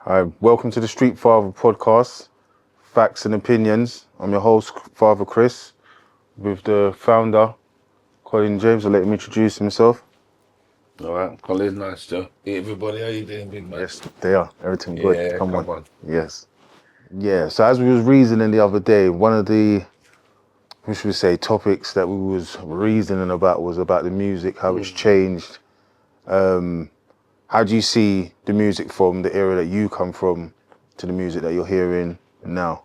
Hi, welcome to the Streetfathers Podcast, Facts and Opinions. I'm your host, Father Chris, with the founder, Colin James. I'll let him introduce himself. All right, Colin, nice to meet everybody. How you doing, big man? Yes, they are. Everything good. Yeah, come on. Yes. Yeah, so as we was reasoning the other day, one of the, we should say, topics that we was reasoning about was about the music, how it's changed. How do you see the music from the era that you come from to the music that you're hearing now?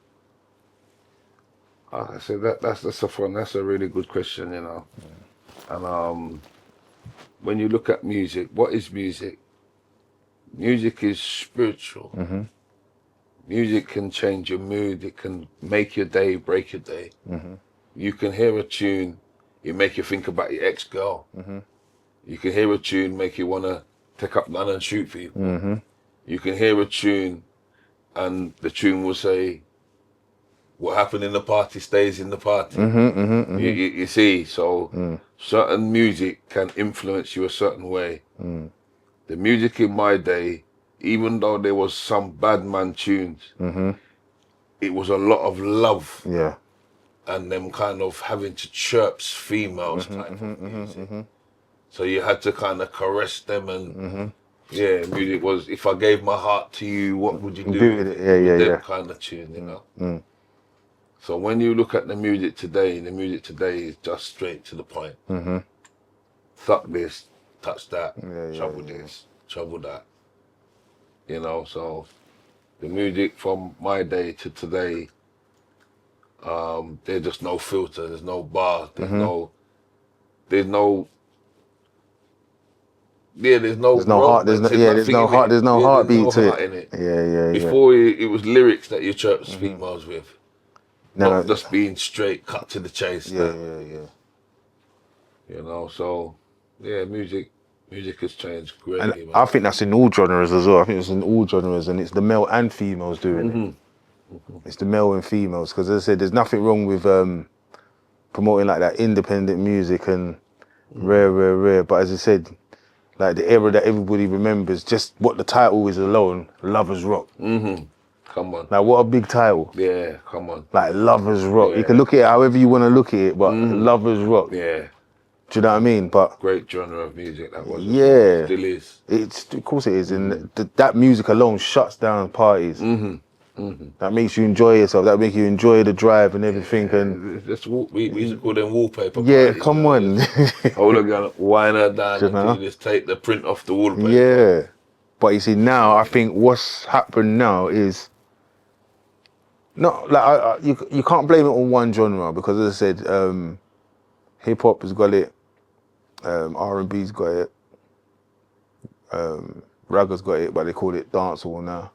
I said that's a fun. That's a really good question, you know. And when you look at music, what is music? Music is spiritual. Mm-hmm. Music can change your mood. It can make your day, break your day. Mm-hmm. You can hear a tune, it make you think about your ex-girl. Mm-hmm. You can hear a tune, make you wanna take up gun and shoot people. Mm-hmm. You can hear a tune, and the tune will say, "What happened in the party stays in the party." Mm-hmm. Mm-hmm. You see, so certain music can influence you a certain way. The music in my day, even though there was some bad man tunes, it was a lot of love. Yeah. And them kind of having to chirps females type of music. So you had to kind of caress them and music was, if I gave my heart to you, what would you do with it? Them kind of tune, you know. So when you look at the music today is just straight to the point. Suck this, touch that, trouble this, trouble that. You know, so the music from my day to today, there's just no filter, there's no bar, there's no heartbeat to it. Yeah. Before it was lyrics that you chirped females with. Not just being straight, cut to the chase. Yeah. You know, so music has changed greatly. And I think that's in all genres as well. I think it's in all genres, and it's the male and females doing it. It's the male and females, because as I said, there's nothing wrong with promoting like that independent music and rare. But as I said, like the era that everybody remembers, just what the title is alone, Lovers Rock. Come on. Like what a big title. Yeah, come on. Like Lovers Rock. Yeah. You can look at it however you want to look at it, but Lovers Rock. Yeah. Do you know what I mean? But great genre of music that was. Yeah. Still is. Of course it is. And that music alone shuts down parties. That makes you enjoy yourself. That makes you enjoy the drive and everything. And we used to call them wallpaper. Yeah, parties, come on. Hold on, wine her down until you just take the print off the wallpaper. Yeah, but you see now, I think what's happened now is not like you can't blame it on one genre, because as I said, hip hop has got it, R&B's got it, ragga's got it, but they call it dancehall now.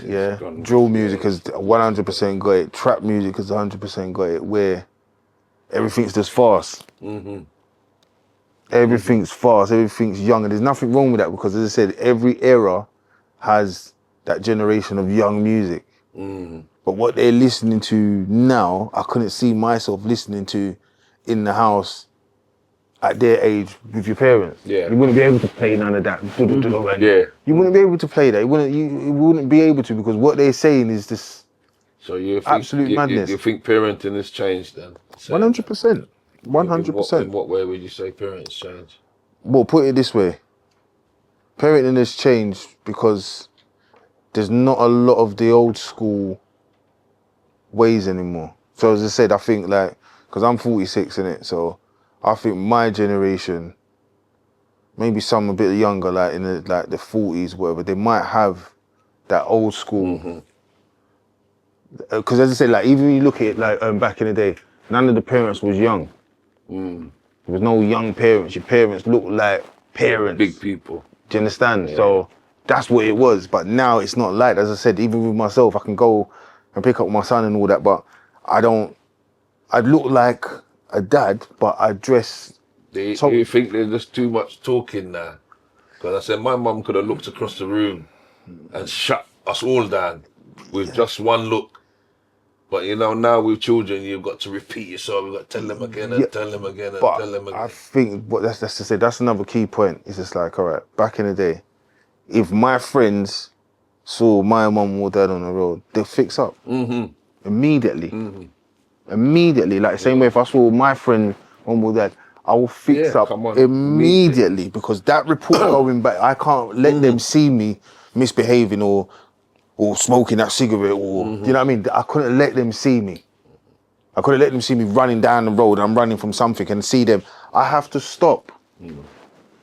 Yeah, drill music has 100% got it. Trap music has 100% got it. Where everything's just fast. Everything's fast. Everything's young, and there's nothing wrong with that, because, as I said, every era has that generation of young music. But what they're listening to now, I couldn't see myself listening to in the house at their age with your parents. Yeah. You wouldn't be able to play none of that. Yeah. You wouldn't be able to play that. You wouldn't be able to, because what they're saying is this. So you think, absolute madness. You think parenting has changed then? 100%. 100%. In what way would you say parents change? Well, put it this way. Parenting has changed because there's not a lot of the old school ways anymore. So as I said, I think because I'm 46 in it, so I think my generation, maybe some a bit younger, like in the 40s, whatever, they might have that old school. Because as I said, even when you look at it, back in the day, none of the parents was young. There was no young parents. Your parents looked like parents. Big people. Do you understand? Yeah. So that's what it was. But now it's not like, as I said, even with myself, I can go and pick up my son and all that, but I look like a dad, but I dress. Do you think there's just too much talking now? Because I said my mum could have looked across the room and shut us all down with just one look. But you know, now with children, you've got to repeat yourself. You've got to tell them again and tell them again and tell them again. I think that's to say, that's another key point. It's just like, all right, back in the day, if my friends saw my mum or dad on the road, they'll fix up. Immediately. Immediately. Like the same way if I saw my friend, mum or dad, I will fix up come on. immediately because that report going back, I can't let them see me misbehaving or smoking that cigarette or, do you know what I mean? I couldn't let them see me. I couldn't let them see me running down the road, I'm running from something and see them. I have to stop.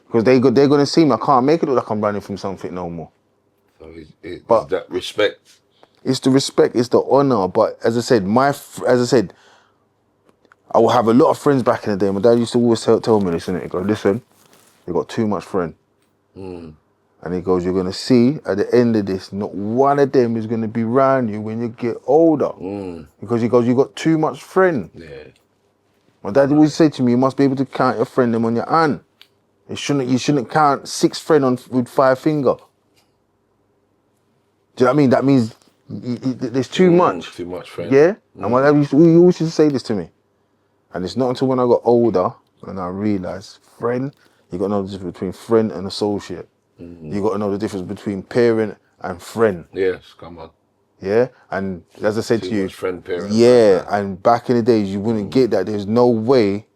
Because they're going to see me. I can't make it look like I'm running from something no more. So it's that respect. It's the respect, it's the honour. But as I said, I will have a lot of friends back in the day. My dad used to always tell me this, innit? He goes, listen, you got too much friend. And he goes, you're going to see at the end of this, not one of them is going to be around you when you get older. Because he goes, you got too much friend. Yeah. My dad always said to me, you must be able to count your friend them on your hand. You shouldn't count 6 friends with 5 fingers. Do you know what I mean? That means there's too much. Too much friend. Yeah? And my dad always used to say this to me. And it's not until when I got older and I realised, friend, you got to know the difference between friend and associate. You got to know the difference between parent and friend. Yes, come on. Yeah? And as I said Too to you, much friend, parent. yeah, and back in the days, you wouldn't get that. There's no way.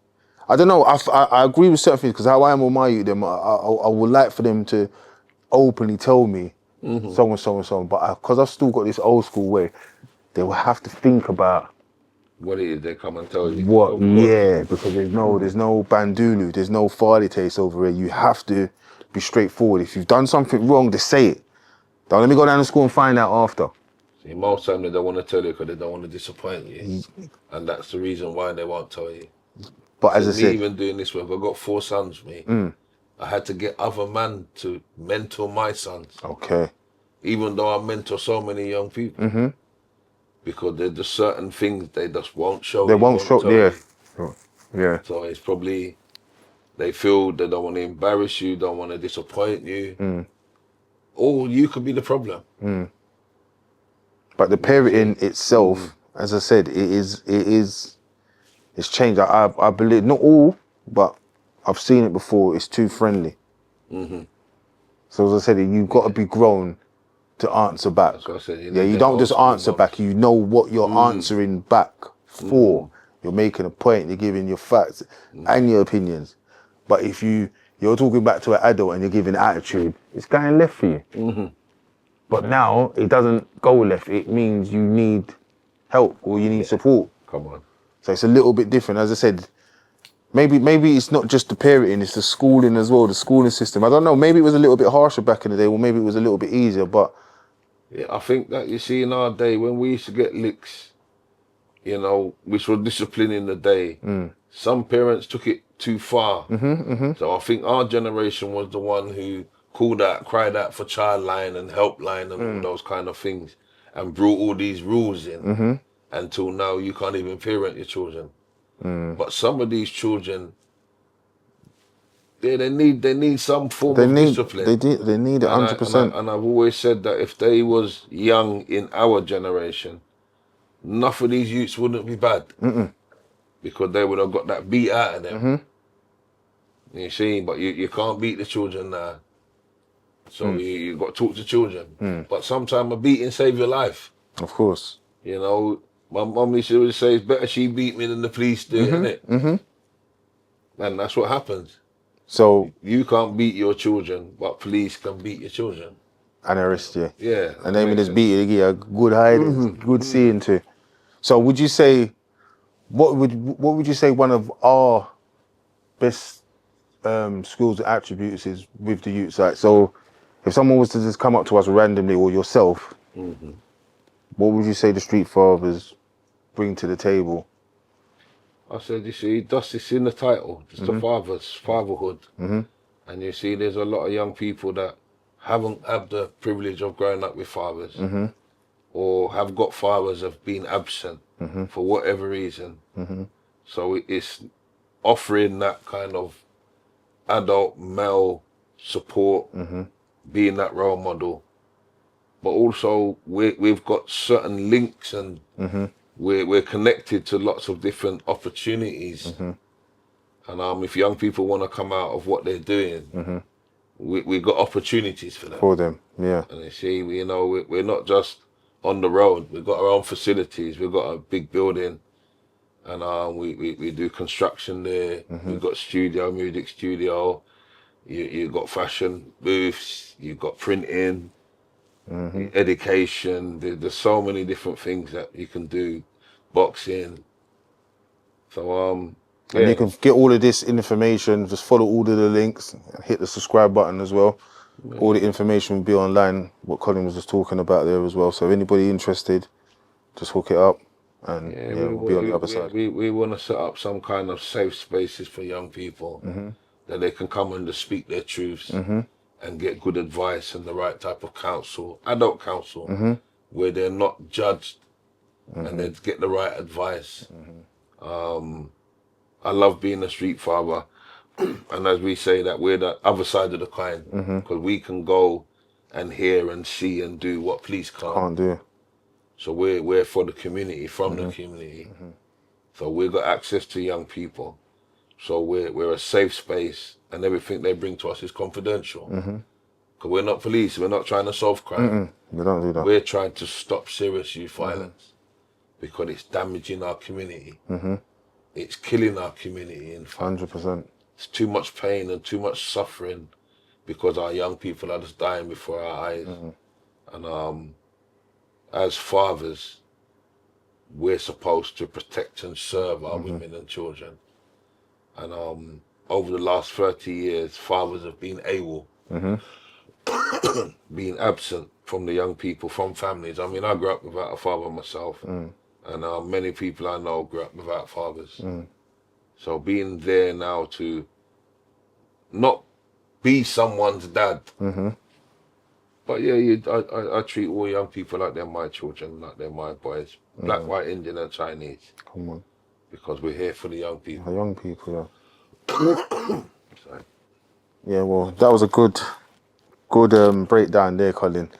I don't know, I agree with certain things because how I am with my youth, I would like for them to openly tell me so and so and so, but because I've still got this old school way, they will have to think about what it is they come and tell you. what, yeah, because there's no bandulu, there's no farley taste over here. You have to be straightforward. If you've done something wrong, just say it. Don't let me go down to school and find out after. See, most times they don't want to tell you because they don't want to disappoint you. And that's the reason why they won't tell you. But as I said, even doing this work, I've got 4 sons, me. I had to get other men to mentor my sons. Okay. Even though I mentor so many young people. Because there's just certain things they just won't show. They won't show, yeah. Yeah. So it's probably, they feel they don't want to embarrass you, don't want to disappoint you. Or you could be the problem. But the parenting itself, as I said, it's changed. I believe, not all, but I've seen it before, it's too friendly. So as I said, you've got to be grown to answer back. That's what I said, you don't just answer back, you know what you're answering back for. You're making a point, you're giving your facts and your opinions. But if you're talking back to an adult and you're giving attitude, it's going left for you. But now, it doesn't go left. It means you need help or you need support. Come on. So it's a little bit different. As I said, maybe it's not just the parenting, it's the schooling as well, the schooling system. I don't know, maybe it was a little bit harsher back in the day, or maybe it was a little bit easier, but... Yeah, I think that, you see, in our day, when we used to get licks, you know, which was discipline in the day, some parents took it too far. So I think our generation was the one who cried out for childline and helpline and all those kind of things, and brought all these rules in. Until now, you can't even parent your children. But some of these children, they need some form of discipline. They need it 100%. And I've always said that if they was young in our generation, enough of these youths wouldn't be bad. Because they would have got that beat out of them. You see, but you can't beat the children now. So you got to talk to children. But sometimes a beating save your life. Of course. You know, my mum used to always say, it's better she beat me than the police do, isn't it? And that's what happens. So you can't beat your children, but police can beat your children. And arrest you. Yeah. And then when it's beat, they give you a good hiding, good seeing too. So would you say, what would you say one of our best skills and attributes is with the youth side? So if someone was to just come up to us randomly, or yourself, what would you say the Streetfathers bring to the table? I said, you see, that's it's in the title. It's the fatherhood. And you see, there's a lot of young people that haven't had the privilege of growing up with fathers, or have got fathers have been absent for whatever reason. So it's offering that kind of adult male support, being that role model. But also we've got certain links, and we're connected to lots of different opportunities. And if young people want to come out of what they're doing, we got opportunities for them. For them, yeah. And you see, you know, we're not just on the road. We've got our own facilities. We've got a big building, and we do construction there. We've got music studio. You got fashion booths. You've got printing, education. There's so many different things that you can do. Boxing. So yeah. And you can get all of this information. Just follow all of the links. Hit the subscribe button as well. Yeah. All the information will be online. What Colin was just talking about there as well. So if anybody interested, just hook it up, and we'll be on the other side. We want to set up some kind of safe spaces for young people that they can come and just speak their truths and get good advice and the right type of counsel, adult counsel, where they're not judged and they get the right advice. I love being a street father, and as we say that we're the other side of the coin, because we can go and hear and see and do what police can't do. So we're for the community, from the community. So we've got access to young people. So we're a safe space, and everything they bring to us is confidential. Because we're not police, we're not trying to solve crime. We don't do that. We're trying to stop serious youth violence because it's damaging our community. It's killing our community, in fact. 100%. It's too much pain and too much suffering because our young people are just dying before our eyes. And as fathers, we're supposed to protect and serve our women and children. And over the last 30 years, fathers have been AWOL, being absent from the young people, from families. I mean, I grew up without a father myself. And many people I know grew up without fathers. So being there now to not be someone's dad, but yeah, I treat all young people like they're my children, like they're my boys, black, white, Indian and Chinese. Come on. Because we're here for the young people. The young people, yeah. Yeah, well, that was a good breakdown there, Colin.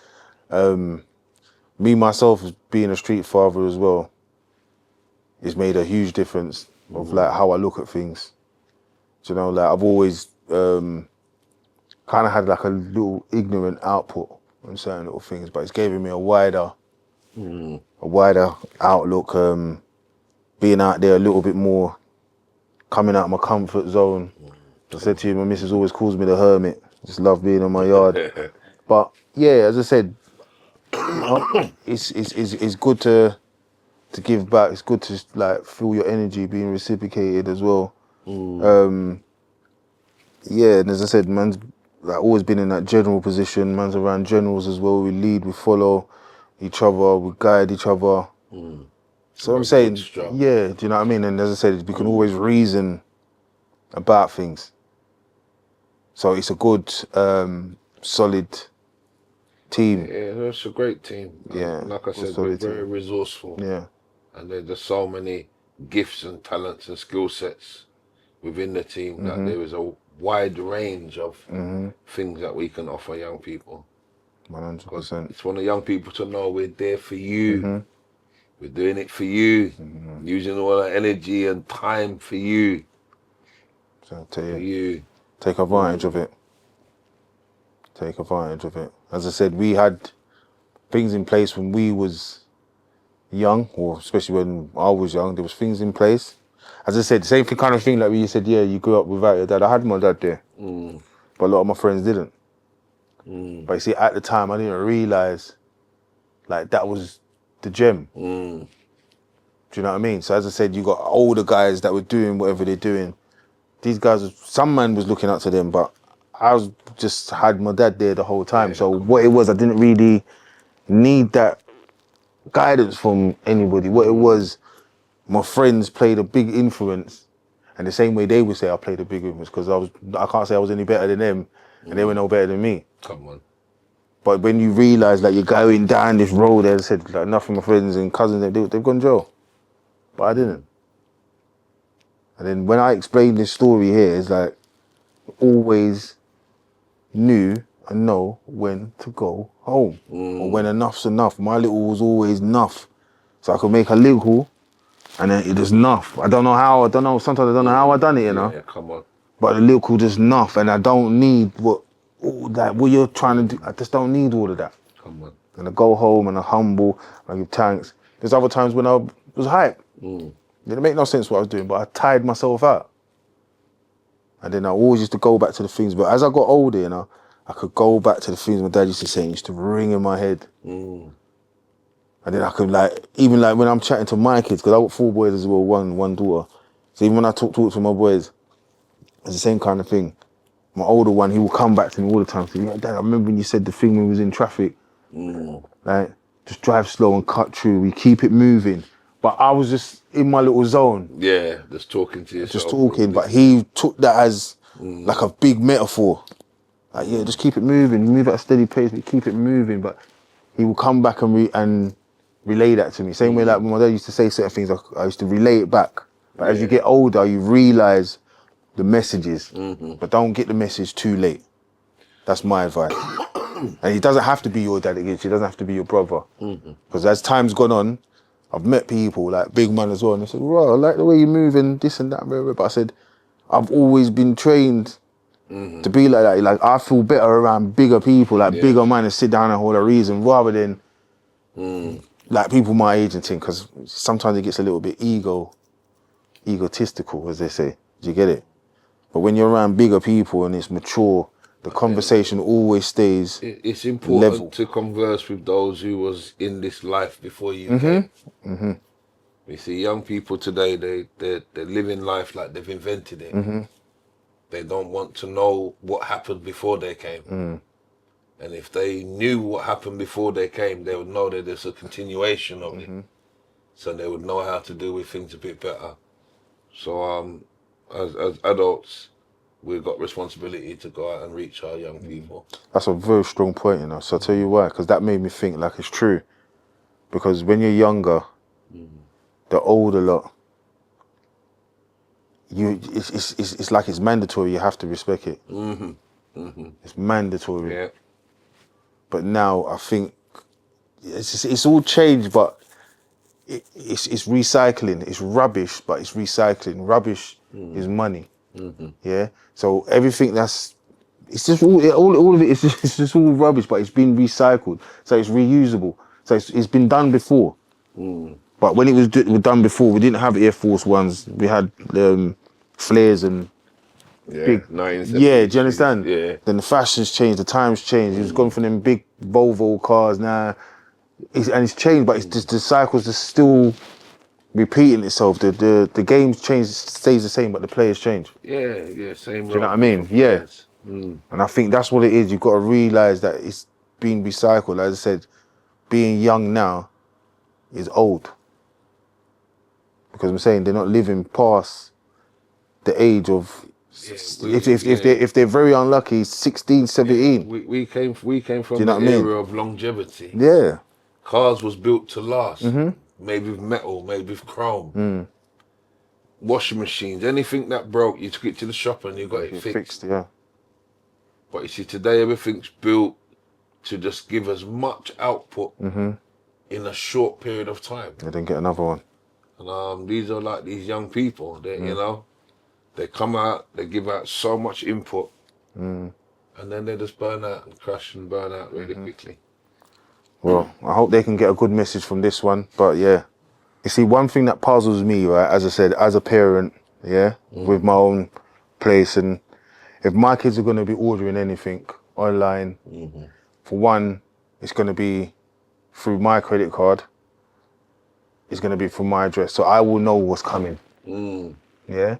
Me, myself, being a street father as well, it's made a huge difference of like how I look at things. Do you know, like I've always kind of had like a little ignorant output on certain little things, but it's given me a wider outlook, being out there a little bit more, coming out of my comfort zone. I said to you, my missus always calls me the hermit. Just love being in my yard. But yeah, as I said, it's good to give back. It's good to like feel your energy being reciprocated as well. Yeah, and as I said, man's like always been in that general position. Man's around generals as well. We lead, we follow each other, we guide each other. So I'm saying, yeah, do you know what I mean? And as I said, we can always reason about things. So it's a good, solid team. Yeah, it's a great team. Yeah, like I said, we're very resourceful. Yeah. And there's so many gifts and talents and skill sets within the team that there is a wide range of things that we can offer young people. 100%. It's for the young people to know we're there for you. We're doing it for you. Using all our energy and time for you. So I'll tell you, take advantage of it. Take advantage of it. As I said, we had things in place when we was young, or especially when I was young, there was things in place. As I said, the same kind of thing like when you said, yeah, you grew up without your dad. I had my dad there, but a lot of my friends didn't. But you see, at the time, I didn't realise like that was the gem. Do you know what I mean? So as I said, you got older guys that were doing whatever they're doing. These guys, some man was looking up to them, but I was just had my dad there the whole time. So what it was, I didn't really need that guidance from anybody. What it was, my friends played a big influence, and the same way they would say I played a big influence, because I can't say I was any better than them, and they were no better than me. Come on. But when you realise like you're going down this road, as I said, like enough of my friends and cousins, they've gone jail, but I didn't. And then when I explain this story here, it's like always knew and know when to go home, or when enough's enough. My little was always enough, so I could make a little, and then it was enough. I don't know how. Sometimes I don't know how I done it, you know. Yeah, come on. But the little just enough, and I don't need what all that, what you're trying to do, I just don't need all of that. Come on. And I go home and I humble, and I give thanks. There's other times when I was hype. It didn't make no sense what I was doing, but I tired myself out. And then I always used to go back to the things, but as I got older, you know, I could go back to the things my dad used to say, and it used to ring in my head. And then I could even when I'm chatting to my kids, because I got 4 boys as well, one daughter. So even when I talk to my boys, it's the same kind of thing. My older one, he will come back to me all the time, saying, Dad, I remember when you said the thing when we was in traffic, like, just drive slow and cut through, we keep it moving. But I was just in my little zone. Yeah, just talking to yourself. Just talking, but he took that as like a big metaphor. Like, yeah, just keep it moving, move at a steady pace, but keep it moving. But he will come back and relay that to me. Same way like when my dad used to say certain things, I used to relay it back. But as you get older, you realise the messages, but don't get the message too late. That's my advice. And it doesn't have to be your dad, it doesn't have to be your brother. Because as time's gone on, I've met people, like big man as well, and they said, "Wow, I like the way you move and this and that." But I said, I've always been trained to be like that. Like, I feel better around bigger people, like bigger man, and sit down and hold a reason, rather than like people my age and thing. Because sometimes it gets a little bit egotistical, as they say. Do you get it? But when you're around bigger people and it's mature, the conversation always stays It's important to converse with those who was in this life before you came. You see, young people today, they're living life like they've invented it. They don't want to know what happened before they came. And if they knew what happened before they came, they would know that there's a continuation of it. So they would know how to deal with things a bit better. So as adults, we've got responsibility to go out and reach our young people. That's a very strong point, you know. So I'll tell you why, because that made me think like it's true. Because when you're younger, the older lot, it's like it's mandatory. You have to respect it. It's mandatory. Yeah. But now I think it's all changed, but it's recycling. It's rubbish, but it's recycling. Rubbish is money. Yeah. So everything it's just all of it. It's just all rubbish, but it's been recycled. So it's reusable. So it's been done before. But when it was done before, we didn't have Air Force Ones. We had flares and big. 1970s. Yeah, do you understand? Yeah. Then the fashion's changed, the times changed. It's gone from them big Volvo cars now. It's changed, but it's just the cycle's just still repeating itself. The game's changed, stays the same, but the players change. Yeah, same. Do you know what I mean? Yeah. And I think that's what it is. You've got to realise that it's being recycled. As I said, being young now is old. Because I'm saying they're not living past the age of, if they're very unlucky, 16, 17. We came from you know the what I mean? era of longevity. Yeah. Cars was built to last. Made with metal, made with chrome. Washing machines, anything that broke, you took it to the shop and you got it fixed. Yeah. But you see, today everything's built to just give as much output in a short period of time. They didn't get another one. And these are like these young people. They, you know, they come out, they give out so much input, and then they just burn out and crash and burn out really quickly. Well, I hope they can get a good message from this one. But yeah, you see, one thing that puzzles me, right, as I said, as a parent, yeah, with my own place, and if my kids are going to be ordering anything online, for one, it's going to be through my credit card. It's going to be from my address, so I will know what's coming. Yeah.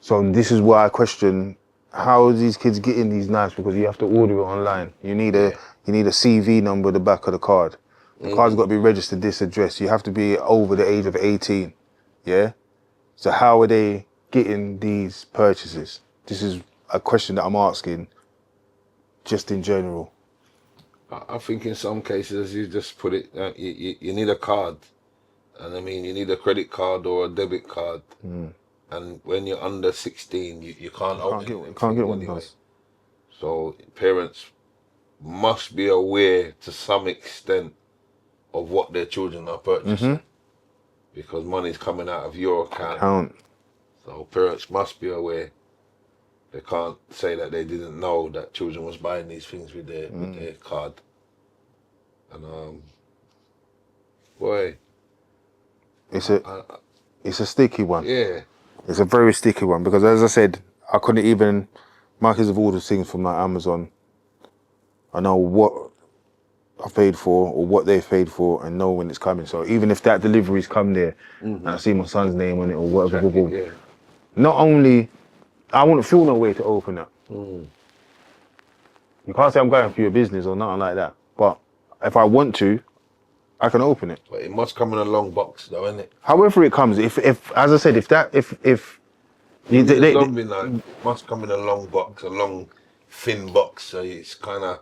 So this is why I question, how are these kids getting these knives? Because you have to order it online. You need a CV number at the back of the card. The card's got to be registered this address. You have to be over the age of 18. Yeah. So how are they getting these purchases? This is a question that I'm asking, just in general. I think in some cases you just put it. You need a card. And I mean, you need a credit card or a debit card. And when you're under 16, you can't open it. You can't get one of those. So parents must be aware to some extent of what their children are purchasing. Because money's coming out of your account. So parents must be aware. They can't say that they didn't know that children was buying these things with their card. And boy, It's a sticky one. yeah, It's a very sticky one because, as I said, I couldn't even. Marcus have ordered things from like Amazon. I know what I paid for or what they paid for, and know when it's coming. So even if that delivery's come there, and I see my son's name on it or whatever, yeah. not only I wouldn't feel no way to open that. You can't say I'm going for your business or nothing like that. But if I want to, I can open it. But it must come in a long box, though, innit? However it comes, if as I said, if Zombie knife, it must come in a long box, a long, thin box. So it's kind of.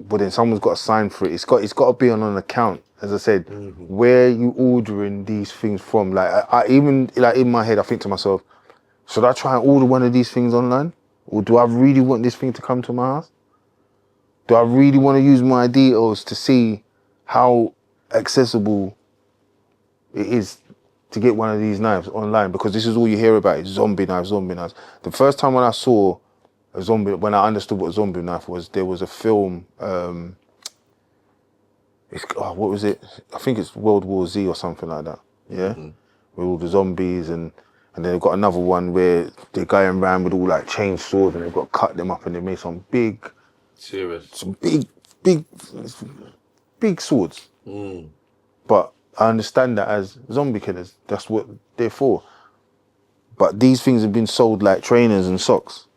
but then someone's got to sign for it. It's got to be on an account. As I said, where you ordering these things from? Like I even like in my head, I think to myself, should I try and order one of these things online, or do I really want this thing to come to my house? Do I really want to use my details to see how accessible it is to get one of these knives online? Because this is all you hear about is zombie knives, zombie knives. The first time when I saw a zombie, when I understood what a zombie knife was, there was a film, what was it? I think it's World War Z or something like that, yeah? With all the zombies and then they've got another one where they're going around with all like chainsaws and they've got to cut them up and they made some big swords. But I understand that as zombie killers, that's what they're for. But these things have been sold like trainers and socks.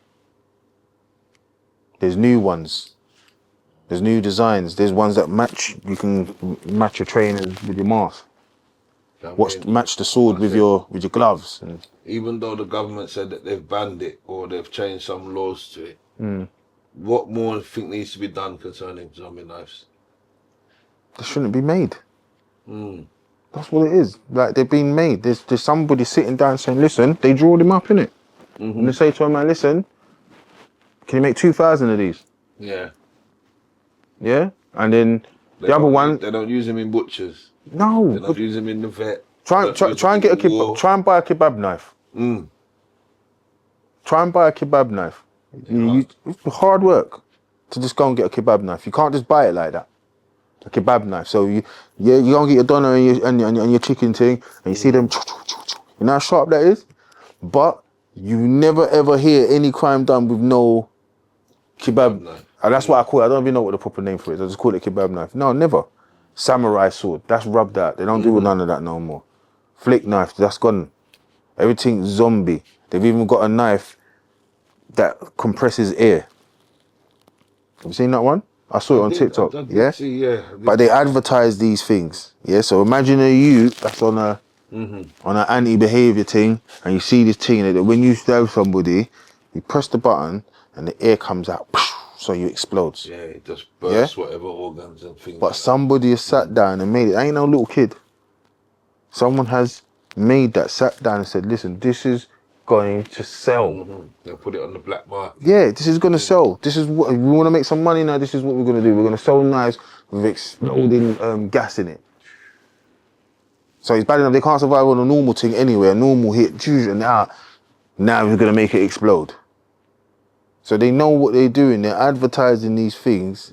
There's new ones. There's new designs. There's ones that match. You can match your trainers with your mask. Match the sword with your gloves. And Even though the government said that they've banned it or they've changed some laws to it, what more do you think needs to be done concerning zombie knives? they shouldn't be made. That's what it is. Like they're being made. There's somebody sitting down saying, listen, they draw them up, innit? And they say to a man, listen, can you make 2,000 of these? Yeah. Yeah? And then the other one... They don't use them in butchers. No. They don't use them in the vet. Try and get a kebab. Try and buy a kebab knife. Try and buy a kebab knife. It's hard work to just go and get a kebab knife. You can't just buy it like that. A kebab knife. So you go and get your doner and your chicken thing, and you see them. You know how sharp that is. But you never ever hear any crime done with no kebab knife. And that's what I call it. I don't even know what the proper name for it is. I just call it a kebab knife. No, never. Samurai sword. That's rubbed out. They don't do none of that no more. Flick knife. That's gone. Everything's zombie. They've even got a knife that compresses air. Have you seen that one? I saw it on TikTok. Yeah. But they advertise these things. Yeah. So imagine a you that's on an anti-behavior thing, and you see this thing that when you stab somebody, you press the button and the air comes out, so you explodes. Yeah, it just bursts whatever organs and things. But somebody has sat down and made it. I ain't no little kid. Someone has made that, sat down and said, listen, this is going to sell. They'll put it on the black market. Yeah, this is going to sell. This is what, we want to make some money now, this is what we're going to do. We're going to sell knives with exploding gas in it. So it's bad enough they can't survive on a normal thing anyway, a normal hit, and now we're going to make it explode. So they know what they're doing. They're advertising these things,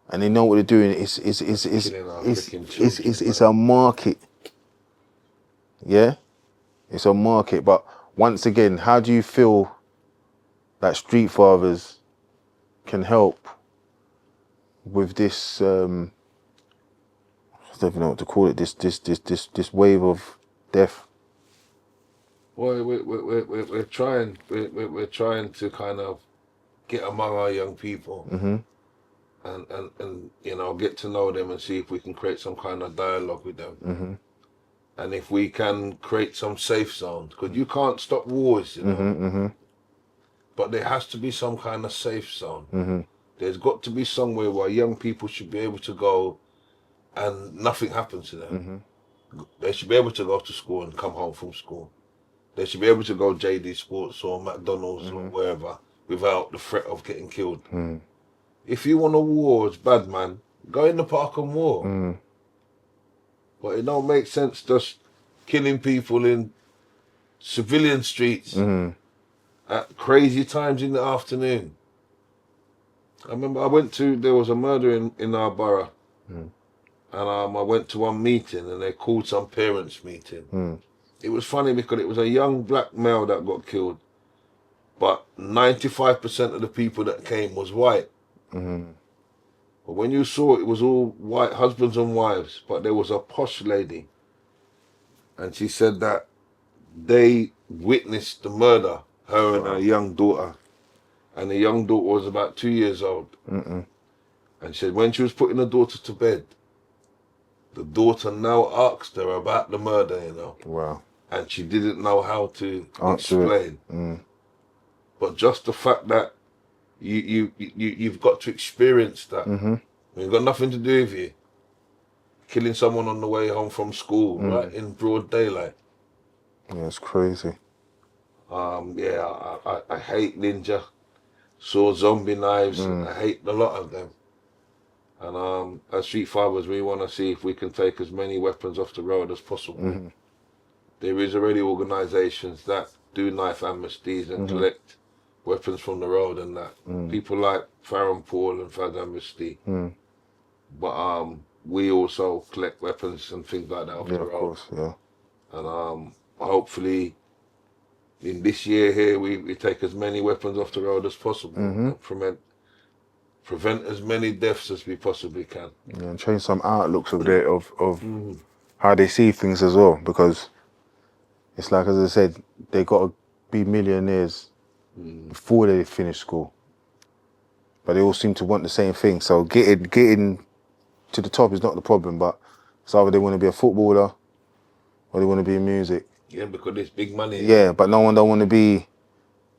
and they know what they're doing. It's a market. Yeah, it's a market. But once again, how do you feel that Streetfathers can help with this? I don't even know what to call it. This wave of death. Well, we're trying to kind of get among our young people and you know, get to know them and see if we can create some kind of dialogue with them. And if we can create some safe zones, because you can't stop wars, you know. But there has to be some kind of safe zone. There's got to be somewhere where young people should be able to go and nothing happens to them. They should be able to go to school and come home from school. They should be able to go JD Sports or McDonald's or wherever without the threat of getting killed. If you want a war, it's bad, man. Go in the park and war. But it don't make sense just killing people in civilian streets and at crazy times in the afternoon. I remember there was a murder in our borough. And I went to one meeting and they called some parents meeting. It was funny because it was a young black male that got killed, but 95% of the people that came was white. But when you saw it was all white husbands and wives, but there was a posh lady. And she said that they witnessed the murder, her and her young daughter. And the young daughter was about 2 years old. And she said when she was putting the daughter to bed, the daughter now asked her about the murder, you know. Wow. And she didn't know how to Answer explain. But just the fact that you've got to experience that. It's got nothing to do with you. Killing someone on the way home from school, right, in broad daylight. Yeah, it's crazy. I hate ninja, saw zombie knives. I hate a lot of them. And as Streetfathers, we want to see if we can take as many weapons off the road as possible. There is already organisations that do knife amnesties and collect weapons from the road and that. People like Farron Paul and Fad Amnesty. But we also collect weapons and things like that off the road. Of course, yeah. And hopefully in this year here, we take as many weapons off the road as possible and prevent as many deaths as we possibly can. Yeah, and change some outlooks of how they see things as well, because it's like, as I said, they got to be millionaires before they finish school. But they all seem to want the same thing. So getting to the top is not the problem, but it's either they want to be a footballer or they want to be in music. Yeah, because there's big money. Yeah, but no one don't want to be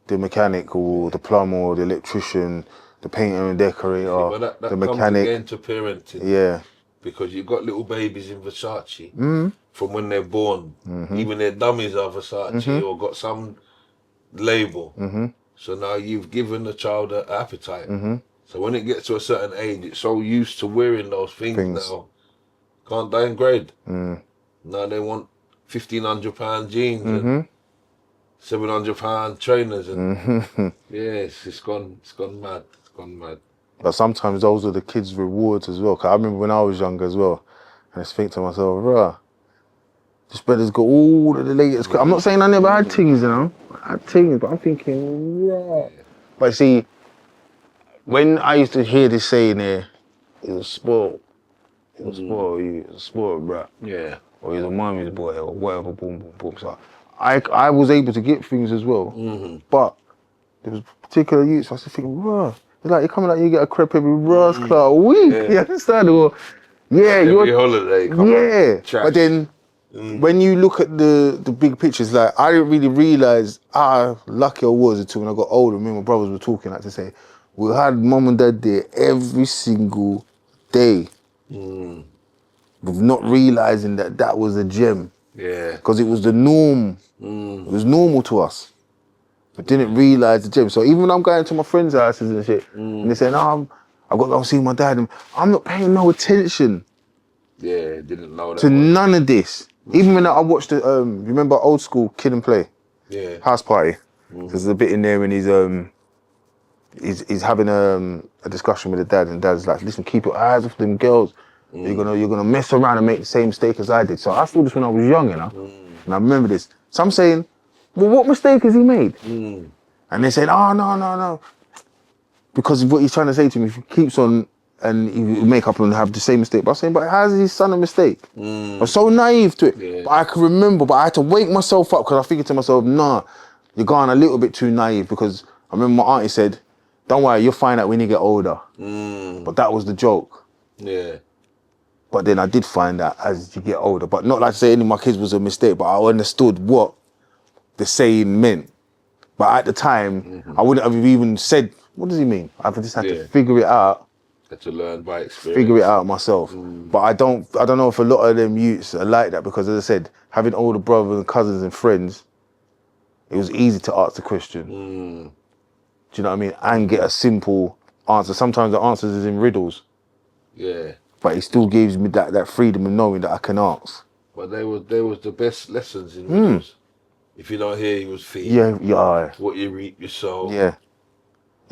the mechanic or the plumber or the electrician, the painter and decorator, that the mechanic. Comes again to parenting. Yeah. Because you've got little babies in Versace from when they're born. Even their dummies are Versace or got some label. So now you've given the child an appetite. So when it gets to a certain age, it's so used to wearing those things. Now. Can't downgrade. Now they want £1,500 jeans and £700 trainers. And yes, it's gone mad. It's gone mad. But sometimes those are the kids' rewards as well. 'Cause I remember when I was younger as well, and I just think to myself, bruh, this brother's got all of the latest. I'm not saying I never had things, you know. I had things, but I'm thinking, bruh. But see, when I used to hear this saying here, he's a spoiled. He's a spoiled, bruh. Yeah. Or he's a mommy's boy, or whatever, boom, boom, boom. So I was able to get things as well. But there was particular youths, I was thinking, bruh. It's like you're coming out, you get a crepe every a week. You understand? Or every holiday. But then when you look at the big pictures, like I didn't really realise how lucky I was until when I got older. Me and my brothers were talking, like to say, we had mum and dad there every single day. With not realising that was a gem. Yeah. Because it was the norm. It was normal to us. But didn't realise the gym. So even when I'm going to my friends' houses and shit, and they say, no, I've got to go see my dad, and I'm not paying no attention. Yeah, didn't know that. To none of this. Even when I watched the, remember old school Kid and Play? Yeah. House Party. There's a bit in there and he's having a discussion with the dad, and dad's like, listen, keep your eyes off them girls. You're gonna mess around and make the same mistake as I did. So I saw this when I was young, you know? And I remember this. So I'm saying, well, what mistake has he made? And they said, oh, no. Because what he's trying to say to me, if he keeps on and he will make up and have the same mistake. But I'm saying, but how's his son a mistake? I was so naive to it. Yeah. But I can remember, but I had to wake myself up because I was thinking to myself, nah, you're going a little bit too naive, because I remember my auntie said, don't worry, you'll find out when you get older. But that was the joke. Yeah. But then I did find out as you get older. But not like to say any of my kids was a mistake, but I understood what the saying meant. But at the time, I wouldn't have even said, what does he mean? I just had to figure it out. Had to learn by experience. Figure it out myself. But I don't know if a lot of them youths are like that, because as I said, having older brothers and cousins and friends, it was easy to ask the question. Do you know what I mean? And get a simple answer. Sometimes the answers is in riddles. Yeah. But it still gives me that freedom of knowing that I can ask. But they was the best lessons in riddles. If you don't hear, you was feed. Yeah. What you reap, you sow. Yeah.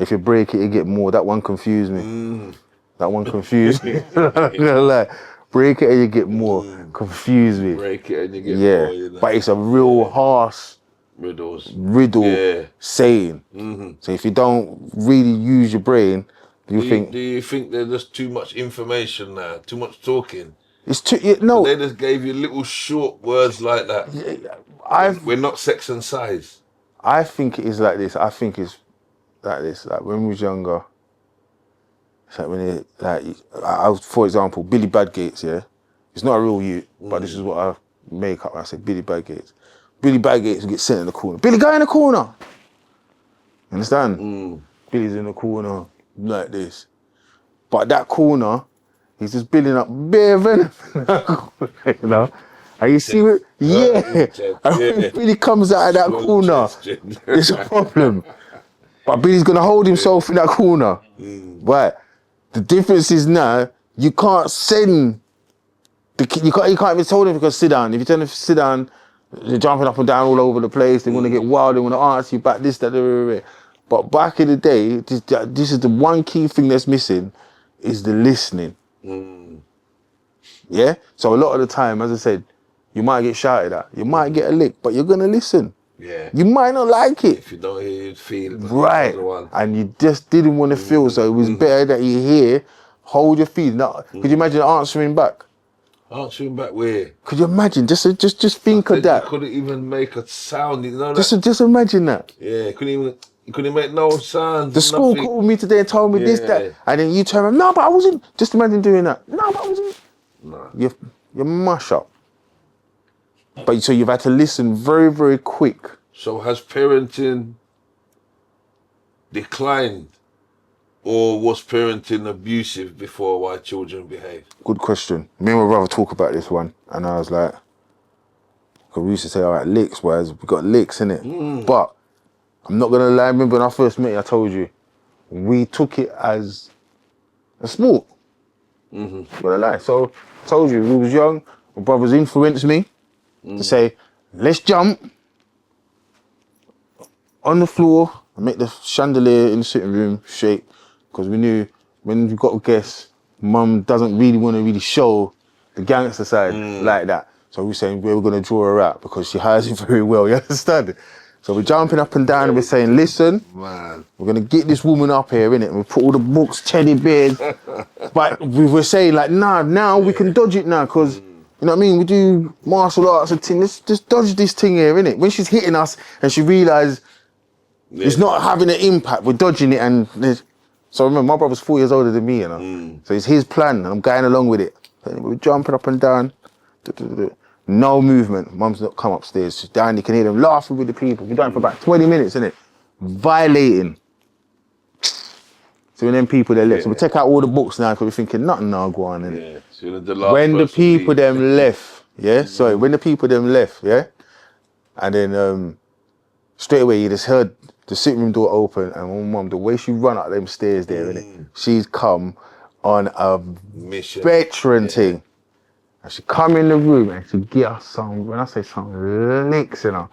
If you break it, you get more. That one confused me. That one confused me. I'm not gonna lie. Break it and you get more. Confused me. Break it and you get more. You know? But it's a real harsh riddle saying. So if you don't really use your brain, do you think there's just too much information now? Too much talking? It's too no. So they just gave you little short words like that. We're not sex and size. I think it is like this. I think it's like this. Like when we was younger. It's like when it, like I was, for example, Billy Badgates. Yeah, it's not a real youth, but this is what I make up. I say Billy Badgates. Billy Badgates would get sent in the corner. Billy, go in the corner. You understand? Billy's in the corner like this, but that corner, he's just building up bare venom. You know. And you see it? And when Billy comes out of that corner, it's a problem. But Billy's gonna hold himself in that corner. Right. The difference is now you can't send the kid. You can't even tell them to sit down. If you tell them to sit down, they're jumping up and down all over the place. They want to get wild. They want to answer you back. This, that. But back in the day, this is the one key thing that's missing, is the listening. Yeah. So a lot of the time, as I said, you might get shouted at, you might get a lick, but you're gonna listen. Yeah. You might not like it. If you don't hear, you feel. Right. And you just didn't want to feel, so it was better that you hear, hold your feet. Now, could you imagine answering back? Answering back where? Could you imagine? Just think of that. You couldn't even make a sound. You know that? Just imagine that. Yeah, you couldn't make no sound. The school called me today and told me this, that, and then you turn around, no, but I wasn't. Just imagine doing that. No, but I wasn't. No. You mush up. But so you've had to listen very, very quick. So has parenting declined, or was parenting abusive before why children behave? Good question. Me and my brother talk about this one, and I was like, because we used to say, all right, licks, whereas we got licks, innit? But I'm not gonna lie, remember when I first met you, I told you, we took it as a sport. I'm gonna lie. So I told you, we was young, my brothers influenced me to say, let's jump on the floor and make the chandelier in the sitting room shake, because we knew when we got guests, mum doesn't really want to really show the gangster side like that. So we're saying we were going to draw her out because she hides it very well, you understand? So we're jumping up and down and we're saying, listen, we're going to get this woman up here, innit? And we put all the books, teddy bears. But we were saying like, nah, now we can dodge it now, because, you know what I mean? We do martial arts and thing. Let's just dodge this thing here, innit? When she's hitting us and she realised it's not having an impact, we're dodging it. And so remember, my brother's 4 years older than me, you know? So it's his plan and I'm going along with it. And we're jumping up and down. No movement. Mum's not come upstairs. She's down. You can hear them laughing with the people. We're down for about 20 minutes, innit? Violating. So when them people, they're left. So we take out all the books now because we're thinking nothing now go on, innit? Yeah. So when the people them left, yeah? Sorry, when the people them left, yeah? And then straight away you just heard the sitting room door open, and my mum, the way she run up them stairs there, innit? She's come on a mission, veteran thing. And she come in the room and she get us some, when I say some licks, you know,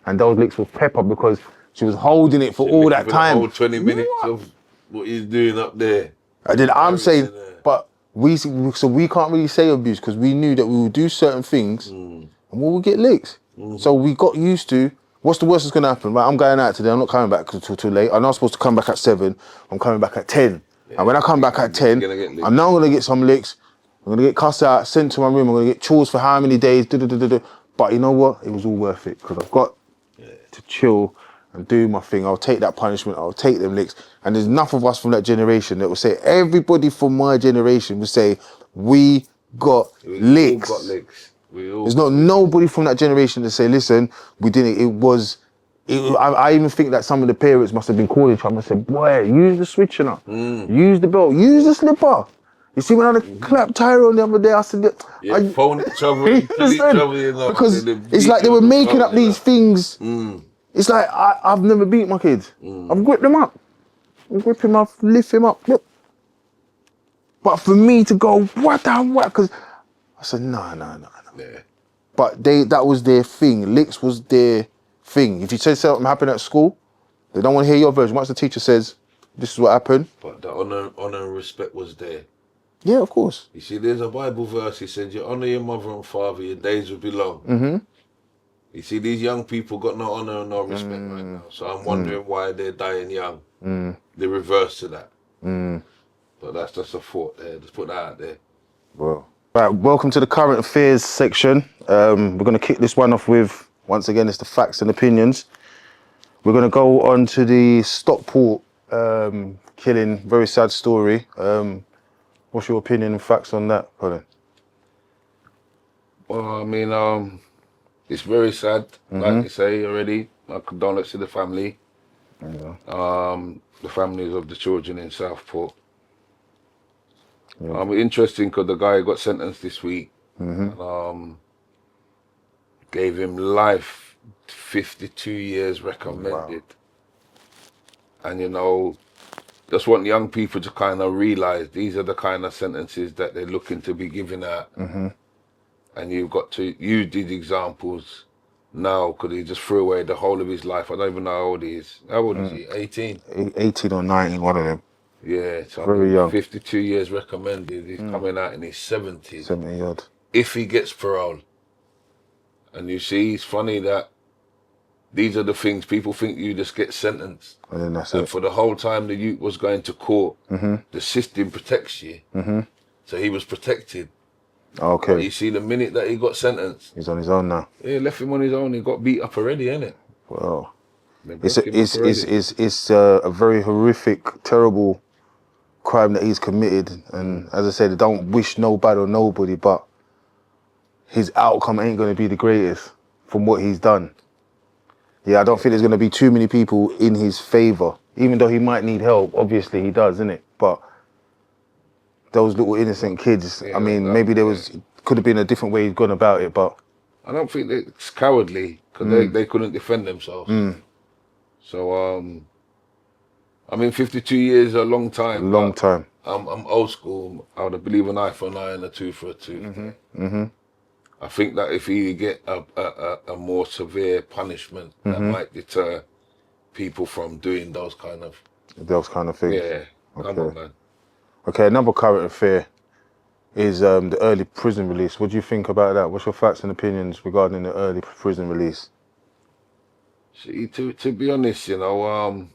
and those licks were pepper because she was holding it for all that time. The whole 20 minutes of what he's doing up there. And then I'm saying, but we can't really say abuse because we knew that we would do certain things and we would get licks. So we got used to, what's the worst that's gonna happen? Right, I'm going out today, I'm not coming back until too late. I'm not supposed to come back at 7, I'm coming back at 10. Yeah. And when I come back at 10, I'm now gonna get some licks. I'm gonna get cussed out, sent to my room, I'm gonna get chores for how many days, But you know what? It was all worth it, because I've got to chill and do my thing. I'll take that punishment, I'll take them licks. And there's enough of us from that generation that will say, everybody from my generation will say, we got licks. All got licks. There's not nobody from that generation to say, listen, we didn't, I even think that some of the parents must have been calling each other and said, boy, use the switch, you know, use the belt, use the slipper. You see, when I clapped Tyrone the other day, I said, phone each other, you know, because it's like they were making up these things. It's like, I've never beat my kids. I've gripped them up. I grip him up, lift him up. Look. But for me to go, what, because I said, no. Yeah. But that was their thing. Licks was their thing. If you say something happened at school, they don't want to hear your version. Once the teacher says, this is what happened. But the honor and respect was there. Yeah, of course. You see, there's a Bible verse. He said, you honor your mother and father, your days will be long. Mm-hmm. You see, these young people got no honor and no respect right now. So I'm wondering why they're dying young. The reverse to that. But that's just a thought there. Just put that out there. Well, right, welcome to the current affairs section. We're going to kick this one off with, once again, it's the facts and opinions. We're going to go on to the Stockport killing, very sad story. What's your opinion and facts on that, Colin? Well, I mean, it's very sad, like you say already. My condolences to the family. The families of the children in Southport. Interesting because the guy got sentenced this week. Gave him life, 52 years recommended. Wow. And you know, just want young people to kind of realise these are the kind of sentences that they're looking to be giving out. And you've got to use these examples now because he just threw away the whole of his life. I don't even know how old he is. How old is he? 18? 18 or 19, one of them. Yeah, so very young. 52 years recommended. He's coming out in his 70s. 70 odd. If he gets parole. And you see, it's funny that these are the things people think you just get sentenced. And then that's and it. for the whole time the youth was going to court, the system protects you. So he was protected. Okay. But you see, the minute that he got sentenced, he's on his own now. Yeah, left him on his own. He got beat up already, innit? Well, it's a very horrific, terrible crime that he's committed. And as I said, I don't wish no bad on nobody, but his outcome ain't going to be the greatest from what he's done. Yeah, I don't think there's going to be too many people in his favour, even though he might need help. Obviously, he does, innit? But those little innocent kids, I mean, maybe there could have been a different way he'd gone about it, but I don't think it's cowardly because they couldn't defend themselves. So, I mean, 52 years is a long time. A long time. I'm old school. I would believe an eye for an eye and a tooth for a tooth. I think that if he get a more severe punishment, that might deter people from doing those kind of things. Yeah, come on, man. Okay, another current affair is the early prison release. What do you think about that? What's your facts and opinions regarding the early prison release? See, to be honest, you know,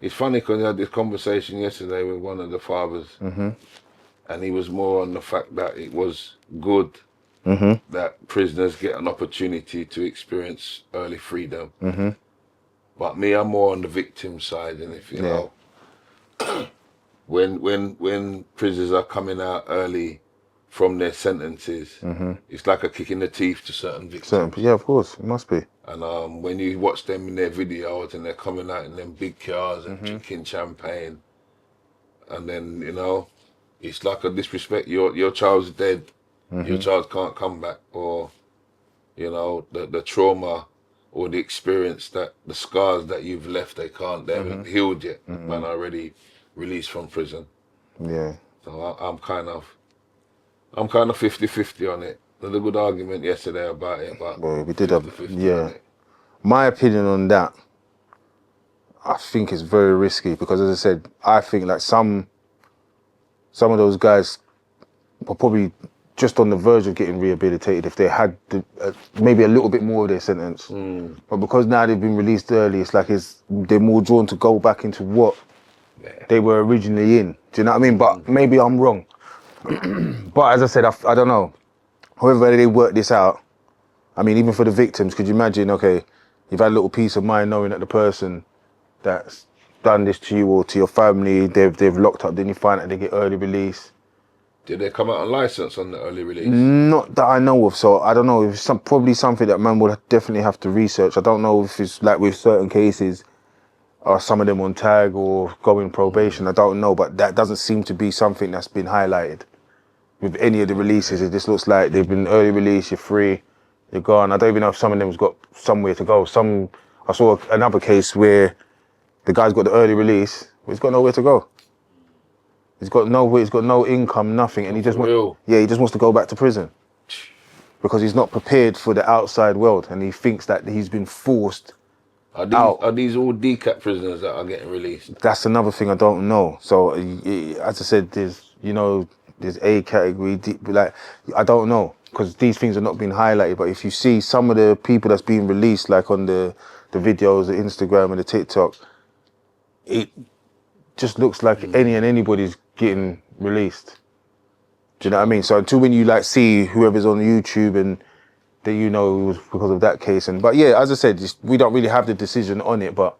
it's funny because I had this conversation yesterday with one of the fathers, and he was more on the fact that it was good that prisoners get an opportunity to experience early freedom. But me, I'm more on the victim side, and if you know, when prisoners are coming out early from their sentences, it's like a kick in the teeth to certain victims. Yeah, of course, it must be. And when you watch them in their videos and they're coming out in them big cars and drinking champagne, and then, you know, it's like a disrespect. Your child's dead, your child can't come back, or, you know, the trauma or the experience, that the scars that you've left, they haven't healed yet, man, already released from prison. Yeah. So I'm kind of 50-50 on it. There's a good argument yesterday about it, but we did have, my opinion on that, I think it's very risky because, as I said, I think like some of those guys were probably just on the verge of getting rehabilitated if they had maybe a little bit more of their sentence. But because now they've been released early, it's like they're more drawn to go back into what they were originally in. Do you know what I mean? But maybe I'm wrong. But as I said, I don't know. However they work this out, I mean, even for the victims, could you imagine, okay, you've had a little peace of mind knowing that the person that's done this to you or to your family, they've locked up, then you find out they get early release. Did they come out on license on the early release? Not that I know of, so I don't know. It's probably something that man would definitely have to research. I don't know if it's like with certain cases, are some of them on tag or going probation, I don't know, but that doesn't seem to be something that's been highlighted with any of the releases. It just looks like they've been early release, you're free, you're gone. I don't even know if some of them's got somewhere to go. I saw another case where the guy's got the early release, but he's got nowhere to go. He's got no income, nothing, and he just wants to go back to prison. because he's not prepared for the outside world, and he thinks that he's been forced out. Are these all decap prisoners that are getting released? That's another thing I don't know. So as I said, there's A category, like I don't know, because these things are not being highlighted. But if you see some of the people that's being released, like on the videos, the Instagram and the TikTok, it just looks like anybody's getting released. Do you know what I mean? So until when you like see whoever's on YouTube and that it was because of that case, but yeah, as I said, we don't really have the decision on it, but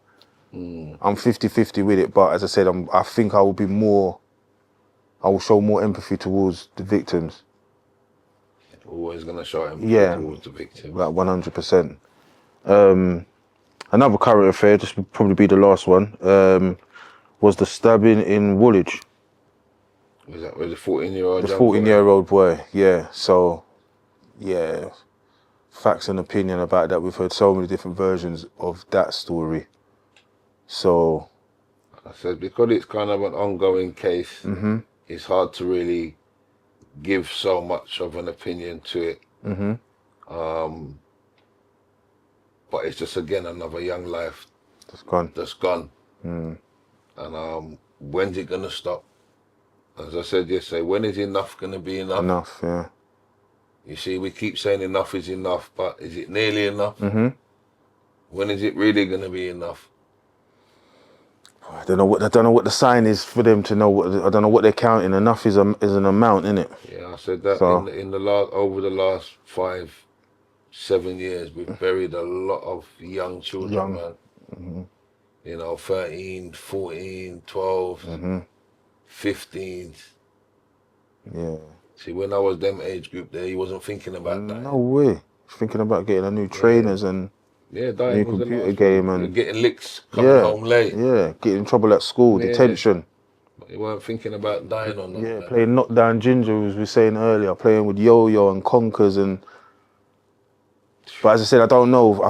I'm 50-50 with it. But as I said, I think I will show more empathy towards the victims. Always gonna show empathy towards the victims. Like 100%. Another current affair, this would probably be the last one, was the stabbing in Woolwich. Was that with the 14-year-old? The 14-year-old boy, yeah. So, yeah, facts and opinion about that. We've heard so many different versions of that story. So, I said, because it's kind of an ongoing case, it's hard to really give so much of an opinion to it. But it's just, again, another young life that's gone. And when's it gonna stop? As I said yesterday, when is enough gonna be enough? Enough, yeah. You see, we keep saying enough is enough, but is it nearly enough? When is it really gonna be enough? I don't know what the sign is for them to know. I don't know what they're counting. Enough is an amount, isn't it? Yeah, I said that So, over the last 5-7 years, we've buried a lot of young children, man. 13, 14, 12, 15. Yeah. See, when I was them age group there, he wasn't thinking about that. No way. Thinking about getting a new trainers and dying new was the computer last game one. and getting licks, coming home late. Yeah, getting in trouble at school, detention. But he weren't thinking about dying on that. Yeah, playing knockdown ginger, as we were saying earlier, playing with yo-yo and conkers and. But as I said, I don't know. I